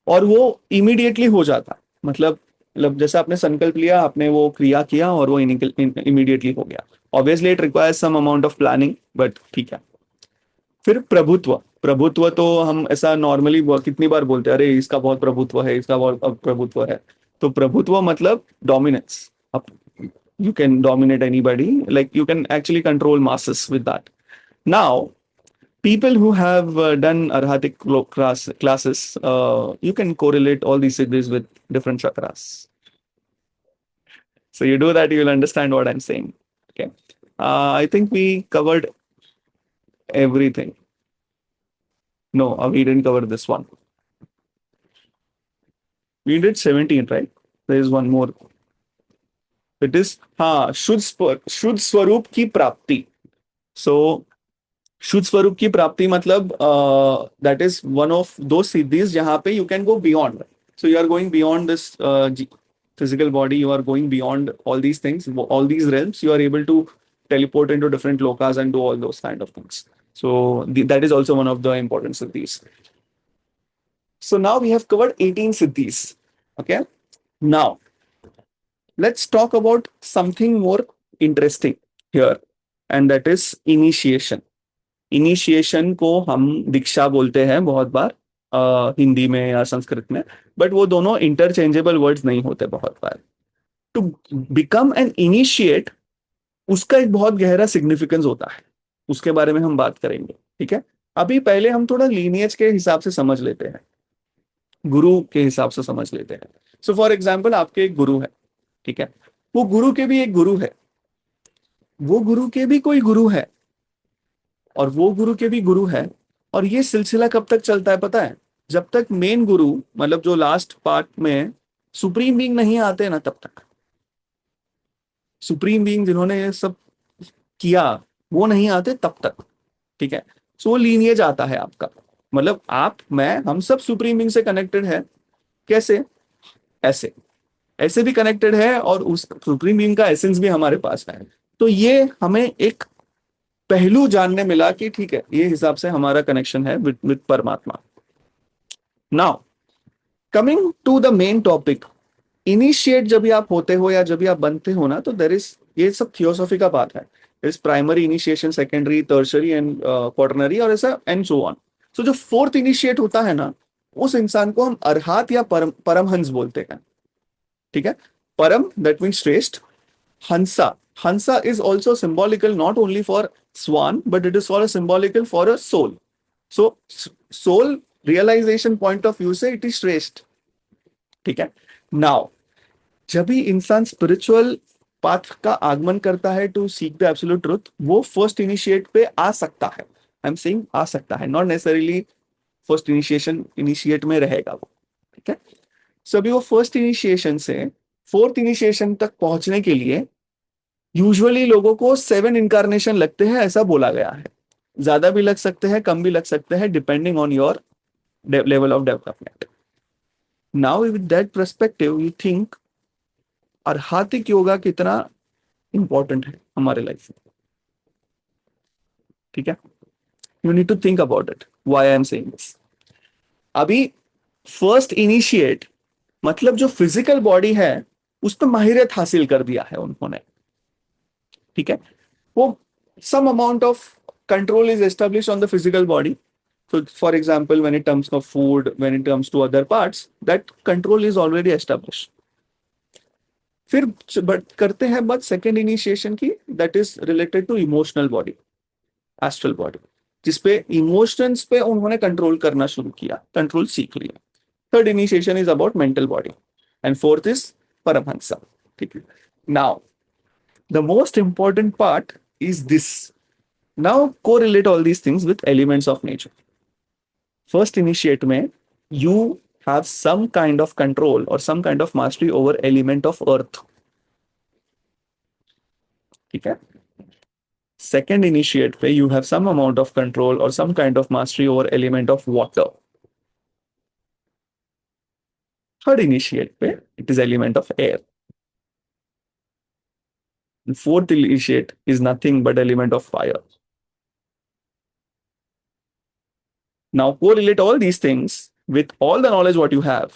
और वो इमीडिएटली हो जाता. मतलब जैसे आपने संकल्प लिया, आपने वो क्रिया किया और वो इमीडिएटली हो गया. Obviously it requires some amount of planning, but ठीक है. फिर प्रभुत्व. प्रभुत्व तो हम ऐसा नॉर्मली कितनी बार बोलते हैं, अरे इसका बहुत प्रभुत्व है, इसका बहुत प्रभुत्व है. तो प्रभुत्व मतलब dominance. You can dominate anybody, like you can actually control masses with that. Now people who have done Arhatic classes, you can correlate all these siddhis with different chakras. So you do that, you will understand what I'm saying. Okay. I think we covered everything. No, we didn't cover this one. We did 17, right? There is one more. It is शुद्ध स्वरूप की प्राप्ति. So शुद्ध स्वरूप की प्राप्ति मतलब that is one of दो सिद्धीज जहां पे you can go beyond. So you are going beyond this physical body, you are going beyond all these things, all these realms. You are able to teleport into different lokas and do all those kind of things. So that is also one of the important siddhis. So now we have covered 18 siddhis. Okay. Now let's talk about something more interesting here, and that is initiation. Initiation को हम दीक्षा बोलते हैं बहुत बार, हिंदी में या संस्कृत में, but वो दोनों इंटरचेंजेबल वर्ड्स नहीं होते बहुत बार. टू बिकम एन इनिशिएट, उसका एक बहुत गहरा सिग्निफिकेंस होता है, उसके बारे में हम बात करेंगे. ठीक है. अभी पहले हम थोड़ा लीनियज के हिसाब से समझ लेते हैं, गुरु के हिसाब से समझ लेते हैं. सो फॉर एग्जाम्पल, आपके एक गुरु है. ठीक है. वो गुरु के भी एक गुरु है, वो गुरु के भी कोई गुरु है, और वो गुरु के भी गुरु है. और ये सिलसिला कब तक चलता है पता है? जब तक मेन गुरु, मतलब जो लास्ट पार्ट में सुप्रीम बीइंग नहीं आते ना, तब तक. सुप्रीम बीइंग जिन्होंने ये सब किया, वो नहीं आते तब तक. ठीक है. सो लीनिएज आता है आपका, मतलब आप, मैं, हम सब सुप्रीम बीइंग से कनेक्टेड है. कैसे? ऐसे ऐसे भी कनेक्टेड है, और उस सुप्रीम बीइंग का एसेंस भी हमारे पास है. तो ये हमें एक पहलू जानने मिला कि ठीक है, ये हिसाब से हमारा कनेक्शन है with Paramatma. Now coming to the main topic, initiate जब भी आप होते हो या जब भी आप बनते हो ना, तो देयर इज, ये सब थियोसॉफी का बात है. Is primary initiation, secondary, tertiary and quaternary, और ऐसा एंड सो ऑन. सो जो फोर्थ इनिशिएट होता है ना, उस इंसान को हम अरहात या परमहंस बोलते हैं. ठीक है. परम दैट मीन्स श्रेष्ठ. हंसा, Hansa is also symbolical not only for swan, but it is also symbolical for a soul. So soul realization point of view से it is श्रेष्ठ. ठीक है. Now जब भी इंसान स्पिरिचुअल पाथ का आगमन करता है to seek the absolute truth, वो फर्स्ट इनिशिएट पे आ सकता है. आई एम सेइंग आ सकता है, नॉट नेसेसरीली फर्स्ट इनिशिएट में रहेगा वो. ठीक है. सो अभी वो फर्स्ट इनिशिएशन से फोर्थ इनिशिएशन तक पहुंचने के लिए यूजुअली लोगों को 7 इनकारनेशन लगते हैं, ऐसा बोला गया है. ज्यादा भी लग सकते हैं, कम भी लग सकते हैं, depending on your level of development. Now with that perspective, you think Arhatic yoga कितना इंपॉर्टेंट है हमारे लाइफ में. ठीक है, you need to think about it why I am saying this. अभी फर्स्ट इनिशिएट मतलब जो फिजिकल बॉडी है उस पर माहिरियत हासिल कर दिया है उन्होंने, ठीक है, वो some amount of control is established on the physical body. So for example, when it comes to food, when it comes to other parts, that control is already established. फिर बट करते हैं बात सेकेंड इनिशिएशन की, that is related to emotional body, astral body, जिसपे emotions पे उन्होंने control करना शुरू किया, कंट्रोल सीख लिया. Third initiation is about mental body and fourth is Paramhansa. ठीक है, now the most important part is this. Now correlate all these things with elements of nature. First initiate में you have some kind of control or some kind of mastery over element of earth. ठीक है, second initiate पे you have some amount of control or some kind of mastery over element of water. Third initiate पे it is element of air. And fourth initiate is nothing but element of fire. Now correlate all these things with all the knowledge what you have,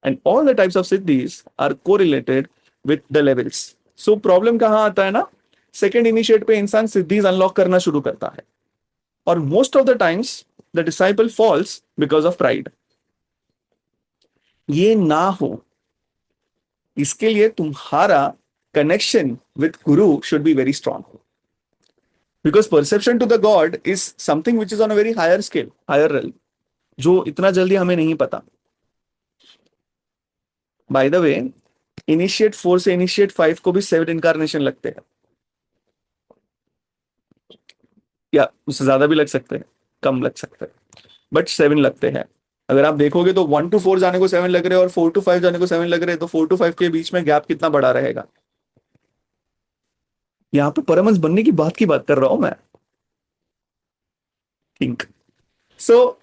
and all the types of siddhis are correlated with the levels. So problem कहाँ आता है ना, second initiate पे इंसान siddhis unlock करना शुरू करता है, और most of the times the disciple falls because of pride. ये ना हो, इसके लिए तुम्हारा connection with guru should be very strong, because perception to the God is something which is on a very higher scale, higher rail, जो इतना जल्दी हमें नहीं पता. बाय द वे, इनिशिएट 4 से इनिशिएट 5 को भी 7 इनकारनेशन लगते हैं, या उससे ज्यादा भी लग सकते हैं, कम लग सकते हैं, बट 7 लगते हैं. अगर आप देखोगे तो 1 to 4 जाने को 7 लग रहे हैं और 4 to 5 जाने को 7 लग रहे हैं, तो 4 to 5 के बीच में गैप कितना बड़ा रहेगा. यहाँ पे परमहंस बनने की बात कर रहा हूं मैं. Think so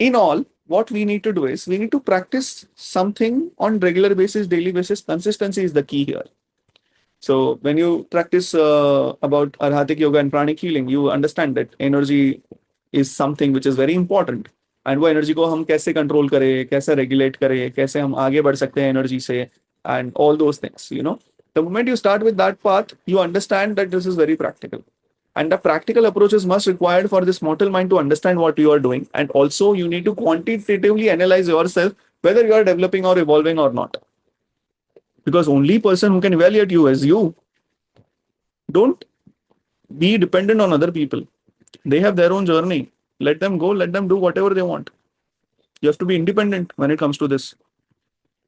in all, what we need to do is we need to practice something on regular basis, daily basis. Consistency is the key here. So when you practice about Arhatic yoga and Pranic healing, you understand that energy is something which is very important. And वो energy को हम कैसे control करें, कैसे regulate करें, कैसे हम आगे बढ़ सकते हैं energy से, and all those things, you know. The moment you start with that path, you understand that this is very practical. And the practical approach is much required for this mortal mind to understand what you are doing. And also you need to quantitatively analyze yourself, whether you are developing or evolving or not. Because only person who can evaluate you is you. Don't be dependent on other people. They have their own journey. Let them go, let them do whatever they want. You have to be independent when it comes to this.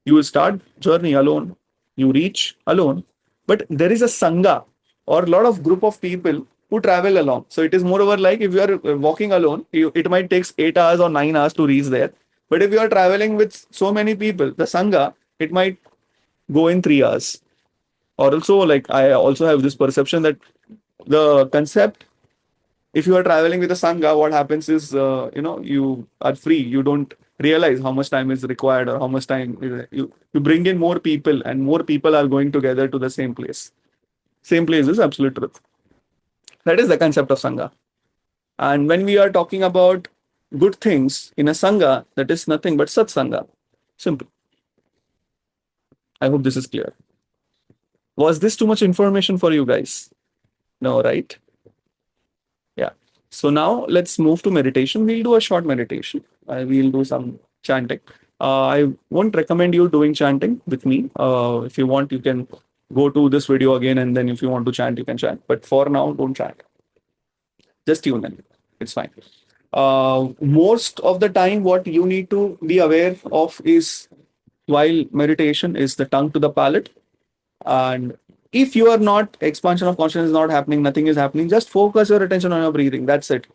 You will start journey alone. You reach alone. But there is a sangha or a lot of group of people who travel along. So it is moreover like if you are walking alone, it might take 8 hours or 9 hours to reach there. But if you are traveling with so many people, the sangha, it might go in 3 hours. Or also, like I also have this perception that the concept, if you are traveling with a sangha, what happens is, you are free. You don't realize how much time is required or how much time you bring in more people, and more people are going together to the same place. Same place is absolute truth. That is the concept of sangha. And when we are talking about good things in a sangha, that is nothing but satsanga. Simple. I hope this is clear. Was this too much information for you guys? No, right? Yeah. So now let's move to meditation. We'll do a short meditation. We'll do some chanting. I won't recommend you doing chanting with me. If you want, you can go to this video again, and then if you want to chant, you can chant. But for now, don't chant. Just tune in. It's fine. Most of the time, what you need to be aware of is, while meditation, is the tongue to the palate. And if you are not, expansion of consciousness is not happening, nothing is happening, just focus your attention on your breathing. That's it.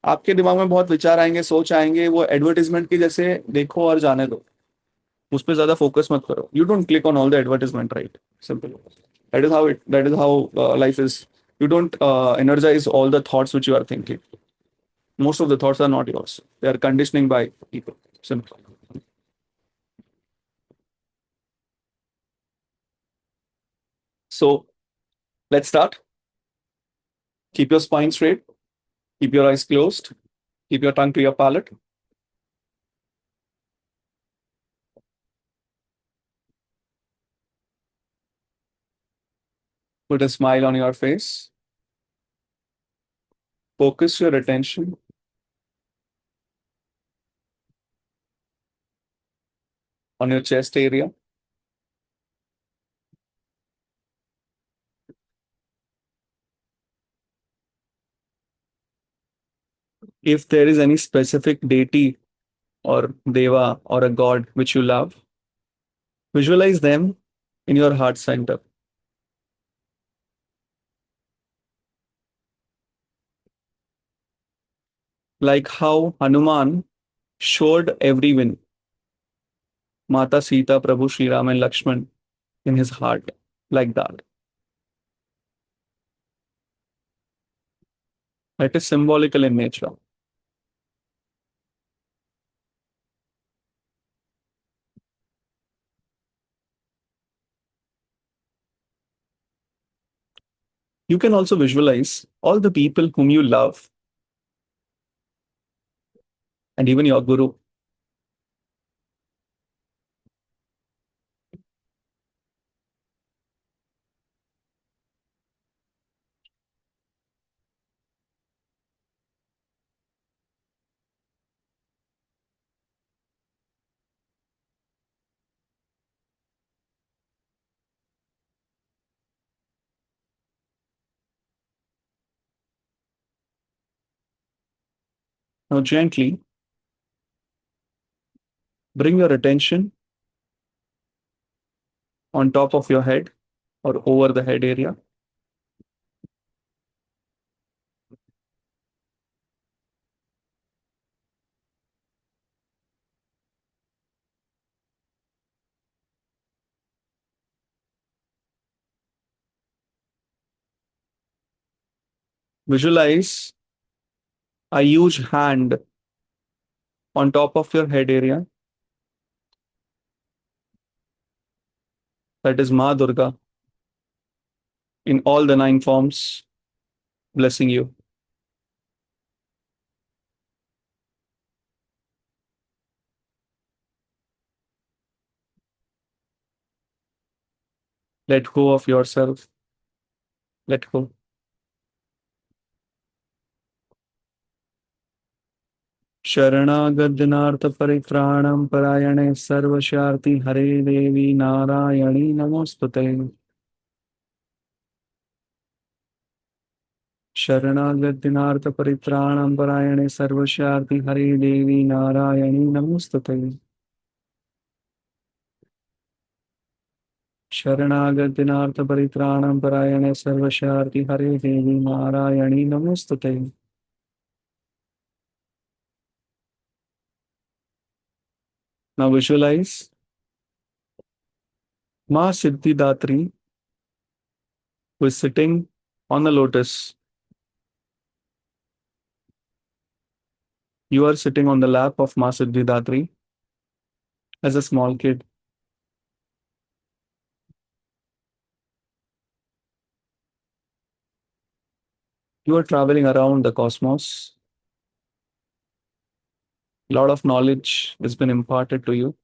आपके दिमाग में बहुत विचार आएंगे, सोच आएंगे, वो advertisement की जैसे देखो और जाने दो, उस पर ज्यादा फोकस मत करो. You don't click on all the advertisement, right? Simple. That is how life is. You don't energize all the thoughts which you are thinking. Most of the thoughts are not yours. They are conditioning by people. Simple. So let's start. Keep your spine straight. Keep your eyes closed. Keep your tongue to your palate. Put a smile on your face. Focus your attention on your chest area. If there is any specific deity or deva or a god which you love, visualize them in your heart center. Like how Hanuman showed everyone Mata Sita, Prabhu Sri Ram, and Lakshman in his heart, like that. That is symbolical in nature. You can also visualize all the people whom you love and even your guru. Now, gently bring your attention on top of your head or over the head area. Visualize a huge hand on top of your head area. That is Ma Durga in all the nine forms, blessing you. Let go of yourself. Let go. शरणागतिनार्थ परित्राणं परायणे सर्वशार्ति हरे देवी नारायणी नमोस्तुते शरणागतिनार्थ परित्राणं परायणे सर्वशार्ति हरे देवी नारायणी नमोस्तुते शरणागतिनार्थ परित्राणं परायणे सर्वशार्ति हरे देवी नारायणी नमोस्तुते Now visualize Ma Siddhidatri who is sitting on the lotus. You are sitting on the lap of Ma Siddhidatri as a small kid. You are traveling around the cosmos. A lot of knowledge has been imparted to you.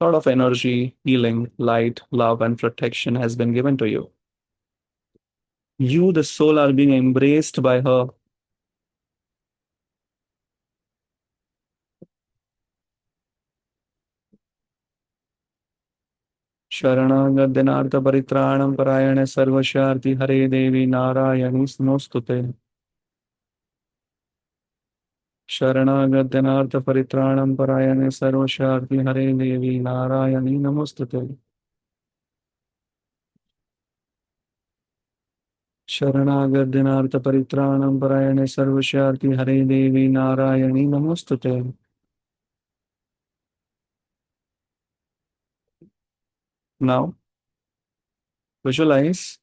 A lot of energy, healing, light, love, and protection has been given to you. You, the soul, are being embraced by her. शरणागत परित्राणं परायण सर्वशार्ति हरे देवी नारायणी नमोस्तुते शरणागत परित्राणं परायण सर्वशार्ति हरे देवी नारायणी नमोस्तुते शरणागत परित्राणं परायण सर्वशार्ति हरे देवी नारायणी नमोस्तुते Now visualize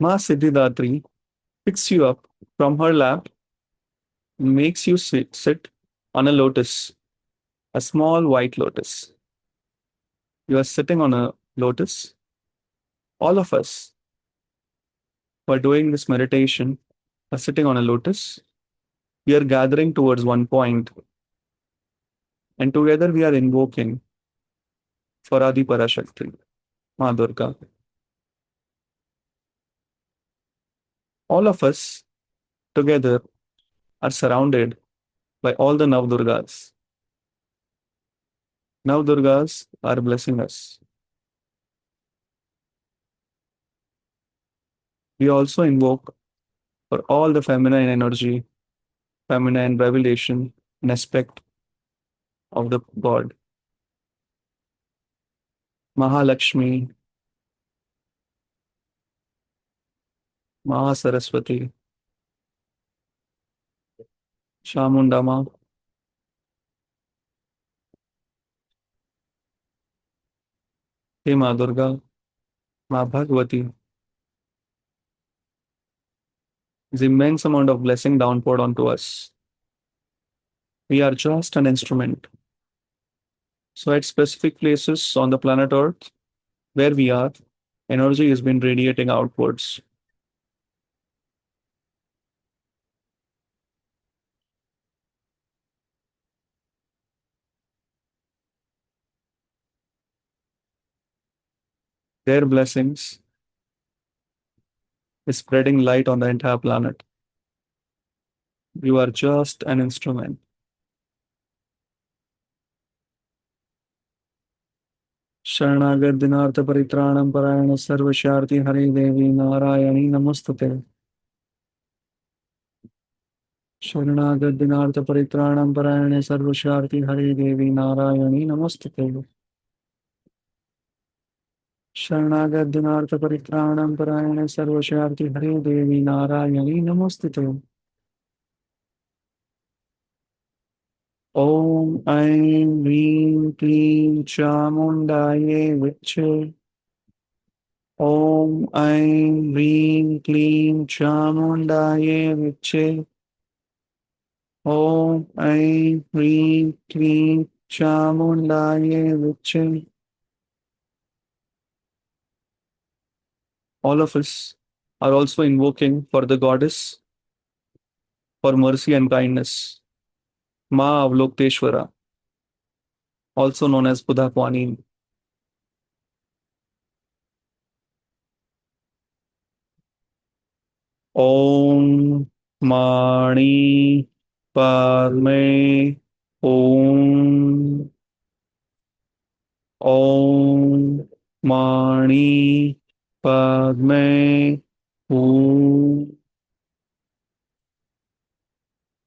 Ma Siddhidatri picks you up from her lap, makes you sit on a lotus, a small white lotus. You are sitting on a lotus. All of us who are doing this meditation are sitting on a lotus. We are gathering towards one point, and together we are invoking for Adi Parashakti, Ma Durga. All of us together are surrounded by all the Navdurgas. Navdurgas are blessing us. We also invoke for all the feminine energy, feminine revelation, and aspect of the God. Mahalakshmi, Mahasaraswati, Chamundama, Hey Ma Durga, Ma Bhagavati. Is immense amount of blessing downpoured onto us. We are just an instrument. So at specific places on the planet Earth where we are, energy has been radiating outwards. Their blessings is spreading light on the entire planet. You are just an instrument. शरणागत दिनार्थ परित्राणम परायण सर्वशार्ति हरे देवी नारायणी नमस्तुते शरणागत दिनार्थ परित्राणम परायण सर्वशार्ति हरे देवी नारायणी नमस्तुते शरणागत दिनार्थ परित्राणम परायण सर्वशार्ति हरे देवी नारायणी नमस्तुते ओम ऐं ह्रीं क्लीं चामुण्डायै विच्चे ओम ऐं ह्रीं क्लीं चामुण्डायै विच्चे ओम ऐं ह्रीं क्लीं चामुण्डायै विच्चे. All of us are also invoking for the goddess for mercy and kindness, Ma Avlokteshwara, also known as Buddha Kwanyin. Om Mani Padme Om Om Mani Padme Om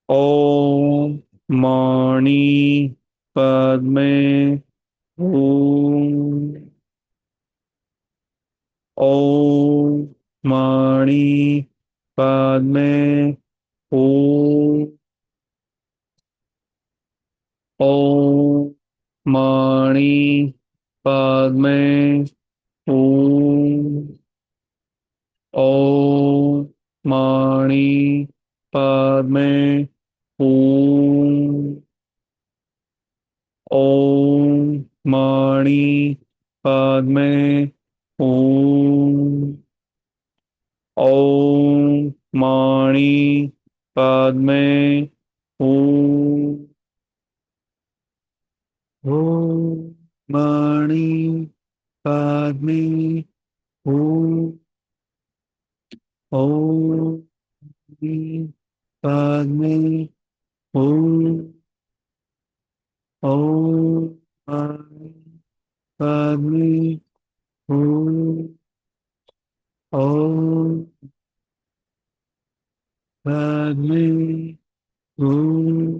Om Mani Padme Om Om Mani Padme Om Om Mani Padme Om Om Mani Padme Om Om Mani Padme Om Om Mani Padme Om Om Mani Padme Om Om Mani Padme Om Om Mani Padme Om Om Padme Om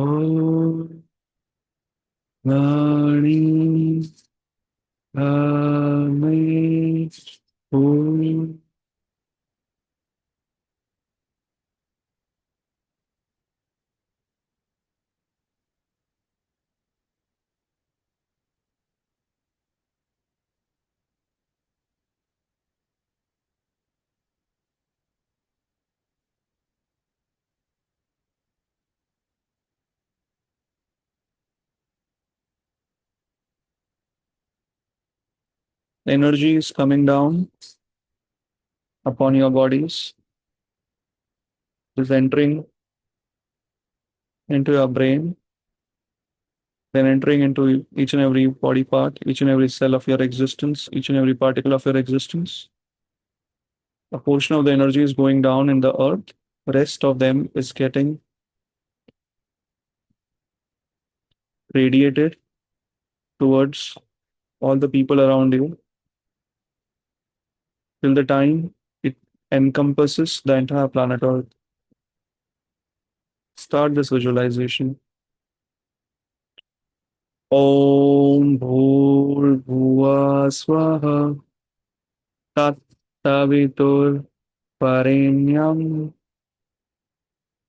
Om Mani Padme Om. Energy is coming down upon your bodies, is entering into your brain, then entering into each and every body part, each and every cell of your existence, each and every particle of your existence. A portion of the energy is going down in the earth, rest of them is getting radiated towards all the people around you till the time it encompasses the entire planet Earth. Start this visualization. Om Bhur Bhuva Swaha Tat Savitur Parenyam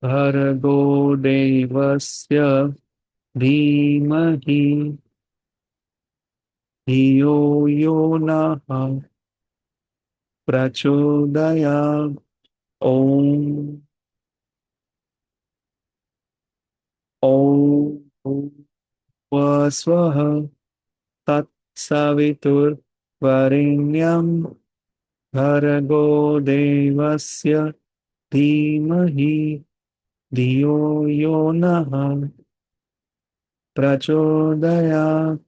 Bhargo Devasya Dhimahi Dhiyo Yo Naha Prachodaya. Om Om Bhuva Swaha Tat Savitur Varenyam Bhargo Devasya Dhimahi Dhiyo Yo Naha Prachodaya.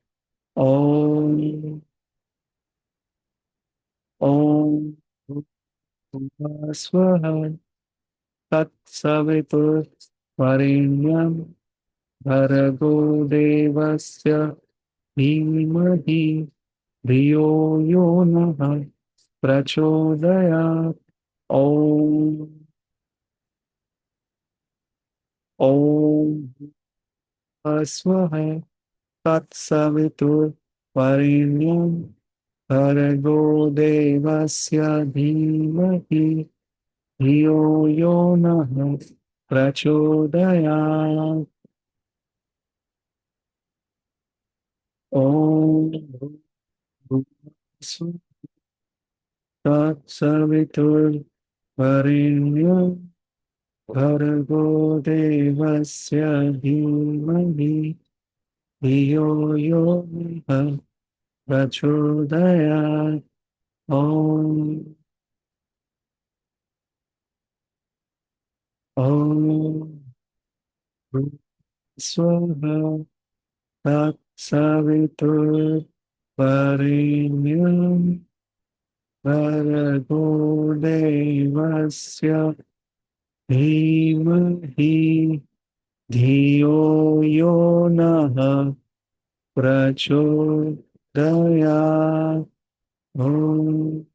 Om Om Bhuva Swaha Tat Savitur Varenyam Bhargo Devasya Dhimahi Dhiyo Yo Naha Prachodaya. Om Om Swaha Tat Savitur Varenyam Bhargo Devasya Dhimahi Dhiyo Yo Naha Prachodaya. Om Swaha Tat Savitur Varenyam Bhargo Devasya Dhimahi Dhiyo Yo Naha Prachodaya. Om Om Swaha Tat Savitur Varenyam Bhargo Devasya Dhimahi Dhiyo Yo Naha Prachodaya. Om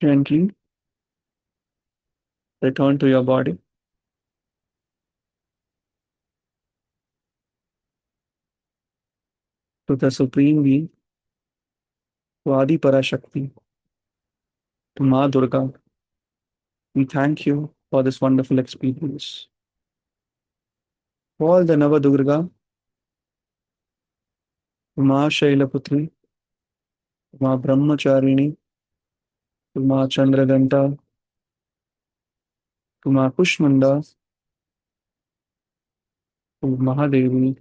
Gently return to your body, to the Supreme Being, to Adi Parashakti, to Ma Durga. We thank you for this wonderful experience. To all the Navadurga, to Ma Shailaputri, to Ma Brahmacharini, to Ma Chandraganta, to Ma Kushmanda, to Mahadevi,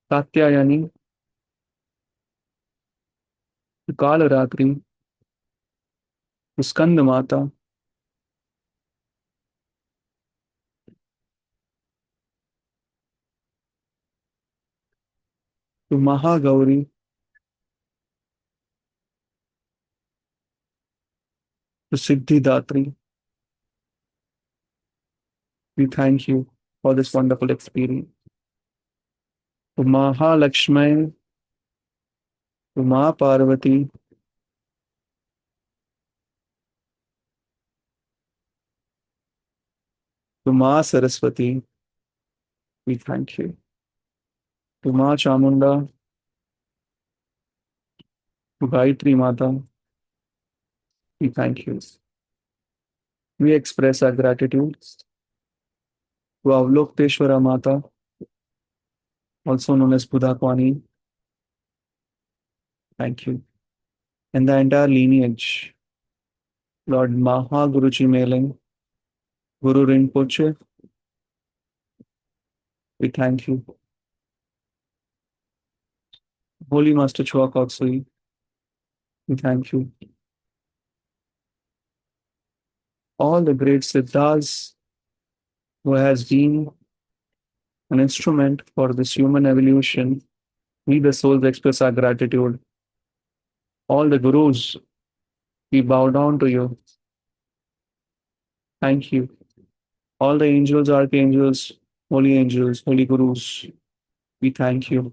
Katyayani, to Kalaratri, to Skandamata, to Mahagauri, to Siddhidatri, we thank you for this wonderful experience. To Mahalakshmi, to Ma Parvati, to Ma Saraswati, we thank you. To Ma Chamunda, to Gayatri Mata, we thank you. We express our gratitude to Avlokteshwara Mata, also known as Budhakwani, thank you. And the entire lineage, Lord Mahaguruji Meling, Guru Rinpoche, we thank you. Holy Master Chua Koksui, we thank you. All the great Siddhas who has been an instrument for this human evolution, we the souls express our gratitude. All the Gurus, we bow down to you. Thank you. All the angels, archangels, holy Gurus, we thank you.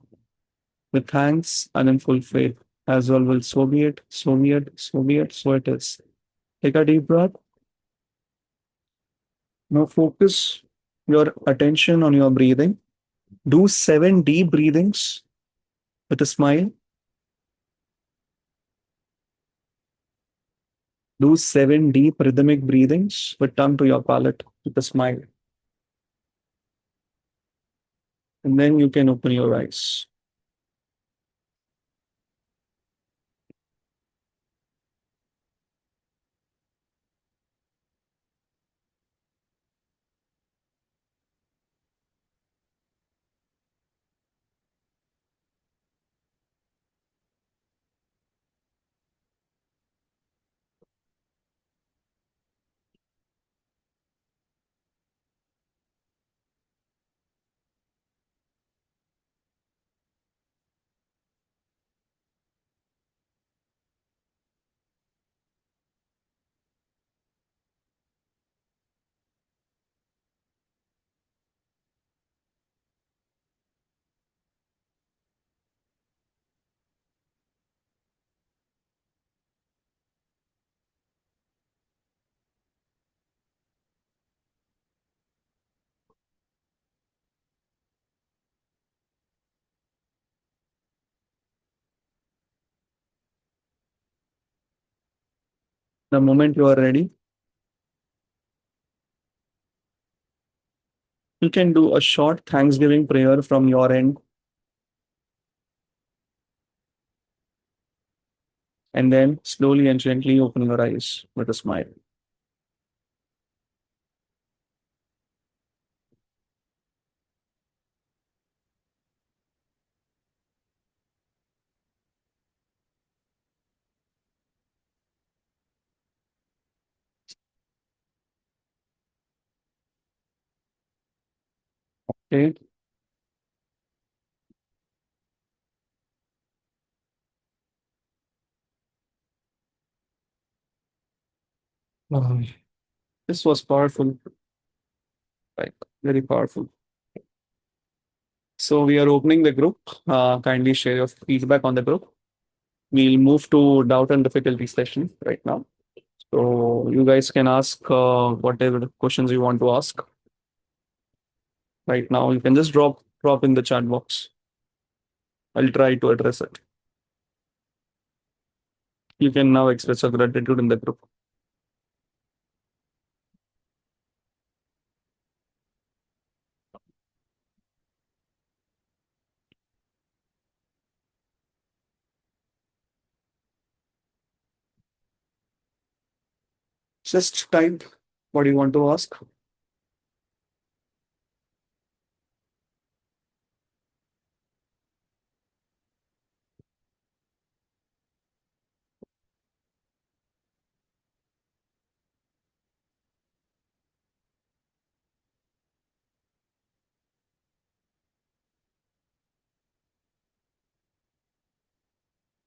With thanks and in full faith, as well will so be it, so be it, so be it, so it is. Take a deep breath. Now focus your attention on your breathing. Do 7 deep breathings with a smile. Do 7 deep rhythmic breathings with tongue to your palate with a smile. And then you can open your eyes. The moment you are ready, you can do a short Thanksgiving prayer from your end and then slowly and gently open your eyes with a smile. Okay. Wow. This was powerful, like very powerful. So we are opening the group. Kindly share your feedback on the group. We'll move to doubt and difficulty session right now. So you guys can ask whatever questions you want to ask right now. You can just drop in the chat box. I'll try to address it. You can now express your gratitude in the group. Just type what you want to ask.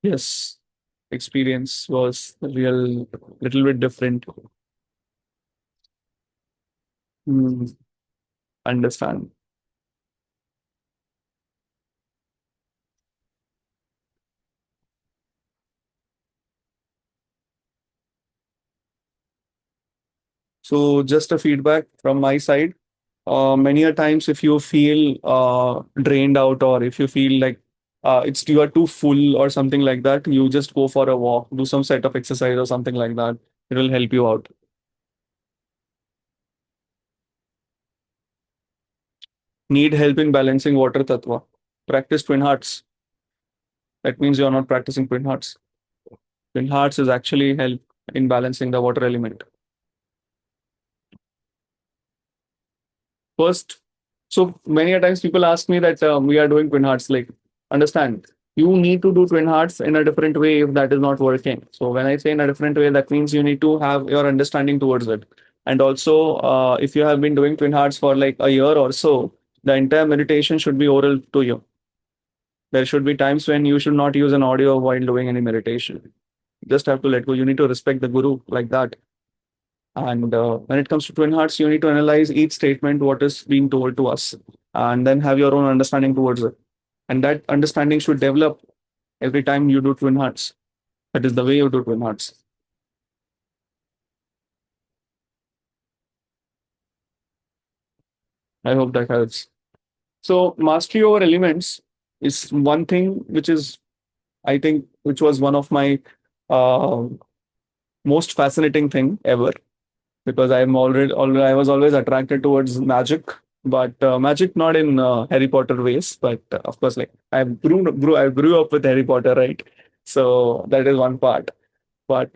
Yes, experience was real, little bit different. Hmm, understand. So just a feedback from my side. Many a times, if you feel drained out, or if you feel like it's you are too full or something like that, you just go for a walk, do some set of exercise or something like that. It will help you out. Need help in balancing water tattva. Practice twin hearts. That means you are not practicing twin hearts. Twin hearts is actually help in balancing the water element. First, so many a times people ask me that we are doing twin hearts. Like, understand, you need to do twin hearts in a different way if that is not working. So when I say in a different way, that means you need to have your understanding towards it. And also, if you have been doing twin hearts for like a year or so, the entire meditation should be oral to you. There should be times when you should not use an audio while doing any meditation. Just have to let go. You need to respect the guru like that. And when it comes to twin hearts, you need to analyze each statement, what is being told to us, and then have your own understanding towards it. And that understanding should develop every time you do twin hearts. That is the way you do twin hearts. I hope that helps. So, mastery over elements is one thing which is, I think, which was one of my uh, most fascinating thing ever, because I was always attracted towards magic, but magic not in Harry Potter ways, but of course, like I grew up with Harry Potter, right? So that is one part, but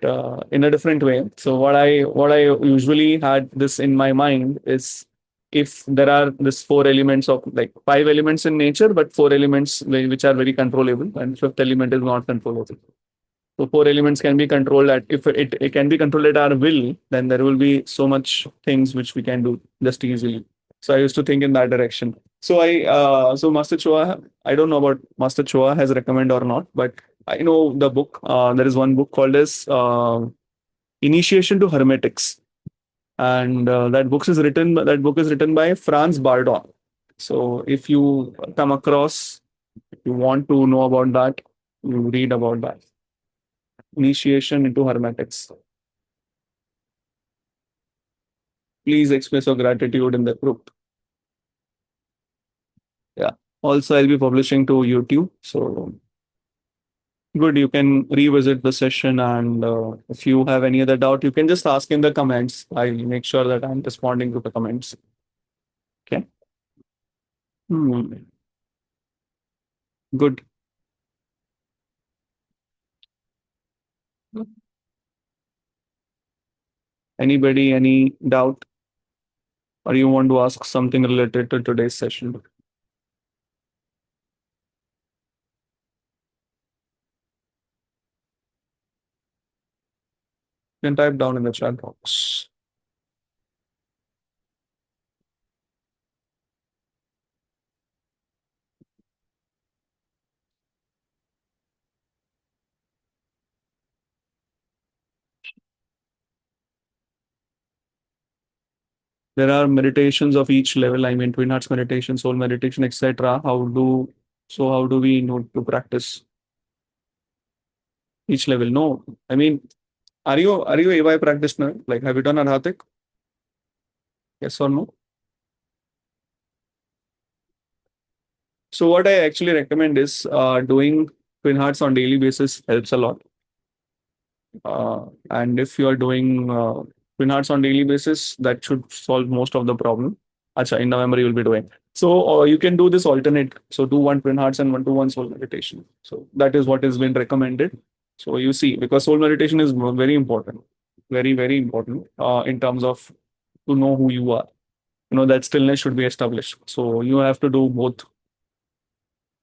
in a different way. So what I usually had this in my mind is, if there are this four elements of like five elements in nature, but four elements which are very controllable, and fifth element is not controllable. So four elements can be controlled at, if it can be controlled at our will, then there will be so much things which we can do just easily. So I used to think in that direction. So Master Choa, I don't know about Master Choa has recommended or not, but I know the book. There is one book called as Initiation to Hermetics, and that book is written by Franz Bardon. So if you come across, if you want to know about that, you read about that. Initiation into Hermetics. Please express your gratitude in the group. Yeah. Also, I'll be publishing to YouTube. So good, you can revisit the session. And if you have any other doubt, you can just ask in the comments. I'll make sure that I'm responding to the comments. Okay. Hmm. Good. Anybody, any doubt, or you want to ask something related to today's session? You can type down in the chat box. There are meditations of each level. I mean, twin hearts meditation, soul meditation, etc. How do we know to practice each level? No, I mean, are you AY practitioner? Like, have you done Arhatic? Yes or no? So what I actually recommend is doing twin hearts on daily basis helps a lot. And if you are doing twin hearts on daily basis, that should solve most of the problem. Acha, in November you will be doing. So you can do this alternate. So do one twin hearts and one to one soul meditation. So that is what has been recommended. So you see, because soul meditation is very important, very, very important in terms of to know who you are. You know, that stillness should be established. So you have to do both.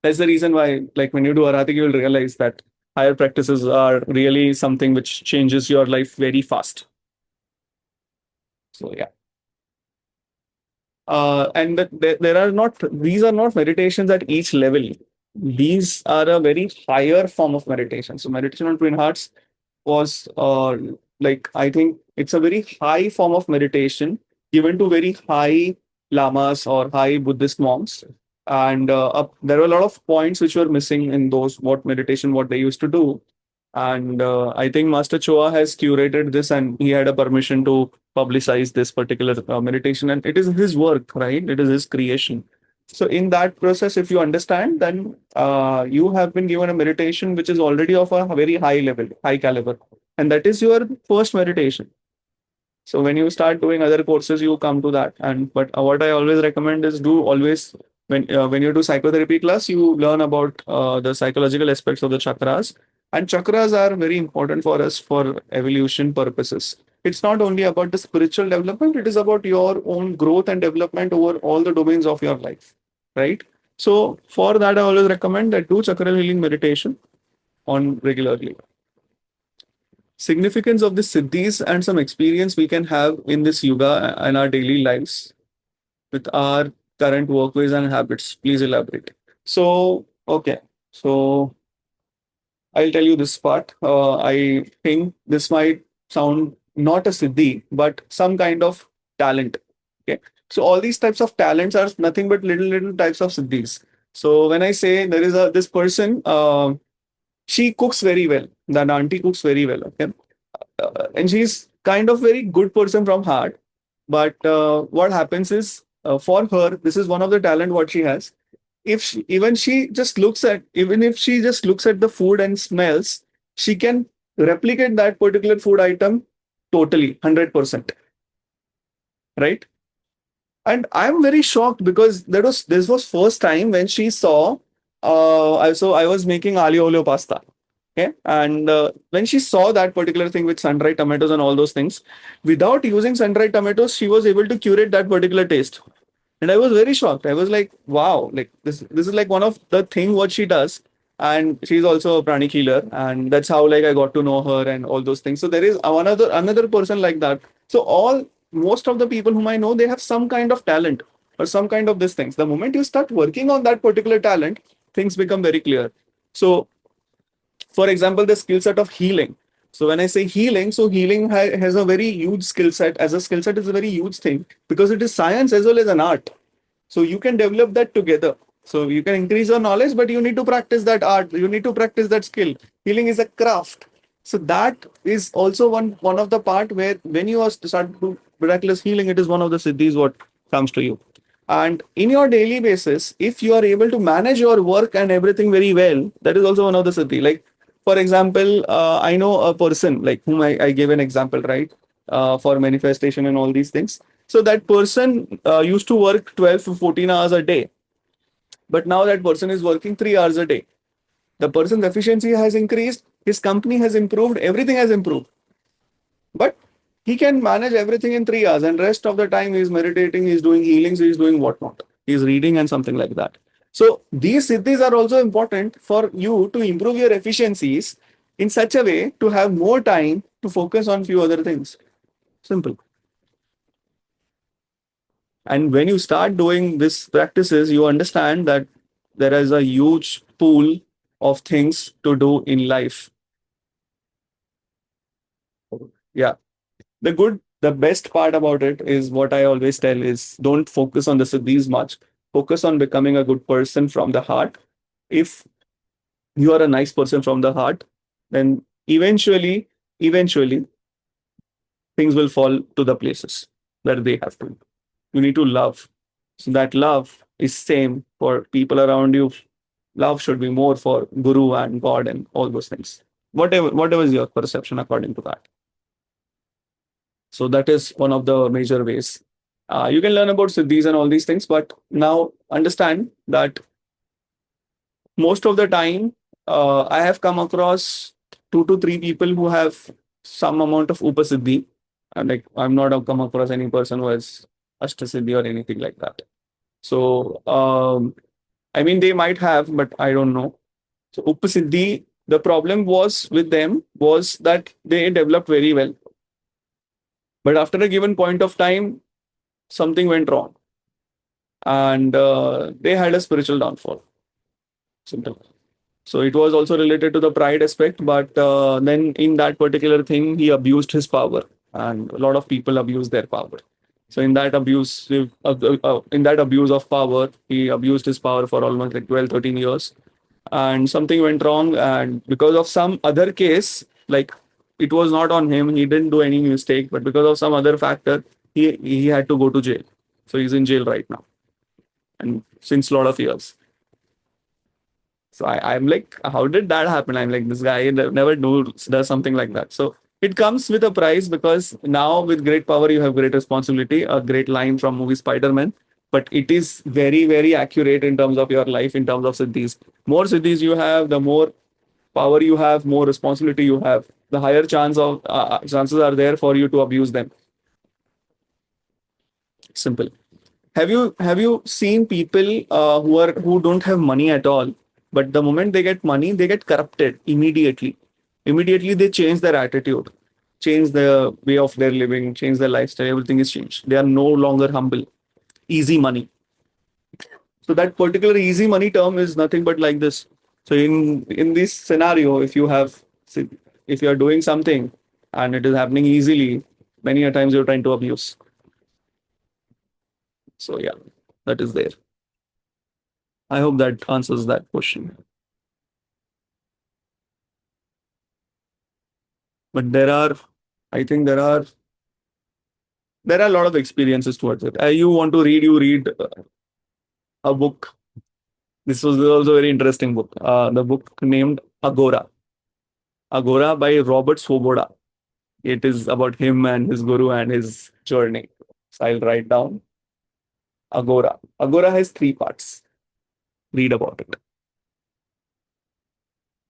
That's the reason why, like when you do Arhatic, you will realize that higher practices are really something which changes your life very fast. So yeah. And there are not, these are not meditations at each level. these are a very higher form of meditation. So meditation on Twin Hearts was like, I think it's a very high form of meditation given to very high lamas or high Buddhist monks. And there were a lot of points which were missing in those what meditation what they used to do. And I think Master Choa has curated this, and he had a permission to publicize this particular meditation. And it is his work, right? It is his creation. So in that process, if you understand, then you have been given a meditation which is already of a very high level, high caliber, and that is your first meditation. So when you start doing other courses, you come to that. And but what I always recommend is do always when you do psychotherapy class, you learn about the psychological aspects of the chakras. And chakras are very important for us for evolution purposes. It's not only about the spiritual development; it is about your own growth and development over all the domains of your life, right? So for that, I always recommend that do chakra healing meditation on regularly. Significance of the siddhis and some experience we can have in this yoga and our daily lives with our current workways and habits. Please elaborate. So, okay. So, I'll tell you this part. I think this might sound not a siddhi, but some kind of talent. Okay. So, all these types of talents are nothing but little types of siddhis. So, when I say there is a this person, she cooks very well. That auntie cooks very well. Okay, and she's kind of very good person from heart. But what happens is, for her, this is one of the talent what she has. If she, even if she just looks at the food and smells, she can replicate that particular food item totally 100%, right? And I'm very shocked because this was first time when she saw. I was making alio olio pasta. Okay, and when she saw that particular thing with sun-dried tomatoes and all those things, without using sun-dried tomatoes, she was able to curate that particular taste. And I was very shocked. I was like, wow, like this is like one of the thing what she does. And she's also a Pranic healer, and that's how like I got to know her and all those things. So there is another person like that. So all most of the people whom I know, they have some kind of talent or some kind of these things. The moment you start working on that particular talent, things become very clear. So for example, the skill set of healing. So when I say healing, so healing has a very huge skill set. As a skill set is a very huge thing because it is science as well as an art. So you can develop that together. So you can increase your knowledge, but you need to practice that art. You need to practice that skill. Healing is a craft. So that is also one of the part where when you are start to do miraculous healing, it is one of the siddhis what comes to you. And in your daily basis, if you are able to manage your work and everything very well, that is also one of the siddhi. Like for example, I know a person like whom I gave an example, right? For manifestation and all these things. So that person used to work 12 to 14 hours a day, but now that person is working 3 hours a day. The person's efficiency has increased, his company has improved, everything has improved. But he can manage everything in 3 hours, and rest of the time he's meditating, he's doing healings, he's doing whatnot. He's reading and something like that. So these siddhis are also important for you to improve your efficiencies in such a way to have more time to focus on few other things. Simple. And when you start doing these practices, you understand that there is a huge pool of things to do in life. Yeah. The best part about it is what I always tell is don't focus on the siddhis much. Focus on becoming a good person from the heart. If you are a nice person from the heart, then eventually, things will fall to the places that they have to. You need to love. So that love is same for people around you. Love should be more for Guru and God and all those things. Whatever is your perception according to that. So that is one of the major ways. You can learn about siddhis and all these things, but now understand that most of the time, I have come across 2 to 3 people who have some amount of upasiddhi. And like I'm not come across any person who has ashtasiddhi or anything like that. So I mean they might have, but I don't know. So upasiddhi, the problem was with them was that they developed very well, but after a given point of time, something went wrong, and they had a spiritual downfall. Simple. So it was also related to the pride aspect, but then in that particular thing, he abused his power, and a lot of people abuse their power. So in that abuse of power, he abused his power for almost like 12, 13 years, and something went wrong, and because of some other case, like it was not on him, he didn't do any mistake, but because of some other factor, he had to go to jail. So he's in jail right now, and since a lot of years. So I'm like, how did that happen? I'm like, this guy never does something like that. So it comes with a price, because now with great power, you have great responsibility. A great line from movie Spider-Man. But it is very, very accurate in terms of your life, in terms of siddhis. More siddhis you have, the more power you have, more responsibility you have, the higher chances are there for you to abuse them. Simple. Have you seen people who don't have money at all, but the moment they get money, they get corrupted immediately. Immediately they change their attitude, change the way of their living, change their lifestyle. Everything is changed. They are no longer humble. Easy money. So that particular easy money term is nothing but like this. So in this scenario, if you are doing something and it is happening easily, many a times you're trying to abuse. So yeah, that is there. I hope that answers that question. But I think there are a lot of experiences towards it. You want to read, you read a book. This was also a very interesting book. The book named Agora by Robert Swoboda. It is about him and his guru and his journey. So I'll write down Agora. Agora has three parts. Read about it.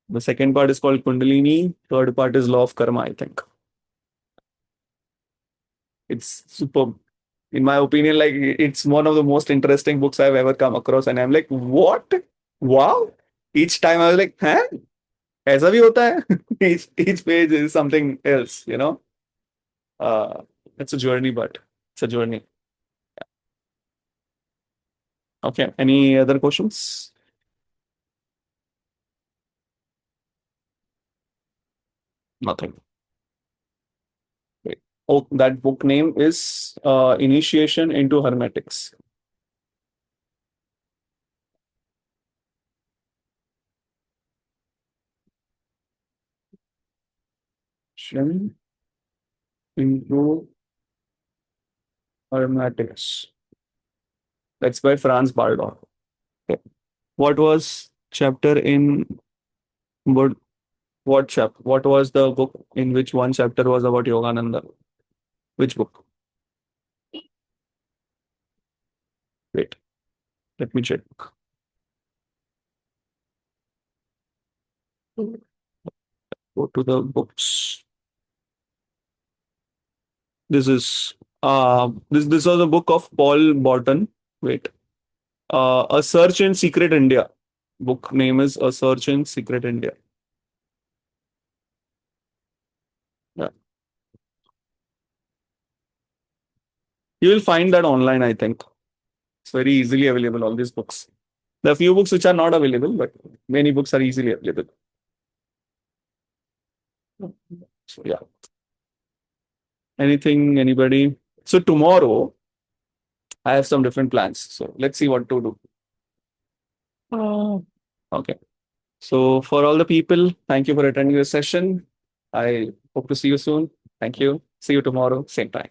The second part is called Kundalini. Third part is Law of Karma, I think. It's superb. In my opinion, like it's one of the most interesting books I've ever come across. And I'm like, what? Wow. Each time I was like, huh? ऐसा भी होता है? Each page is something else. Uh, it's a journey, but it's a journey. Okay. Any other questions? Nothing. Wait. Oh, that book name is Initiation into Hermetics. Initiation into Hermetics. That's by Franz Bardon. Okay. What was chapter in what what was the book in which one chapter was about Yogananda? Which book? Wait, let me check. Go to the books. This is this was a book of Paul Barton. Wait. A Search in Secret India. Book name is A Search in Secret India. Yeah. You will find that online, I think. It's very easily available, all these books. There are few books which are not available, but many books are easily available. So yeah. Anything, anybody? So tomorrow I have some different plans. So let's see what to do. Okay. So for all the people, thank you for attending this session. I hope to see you soon. Thank you. See you tomorrow, same time.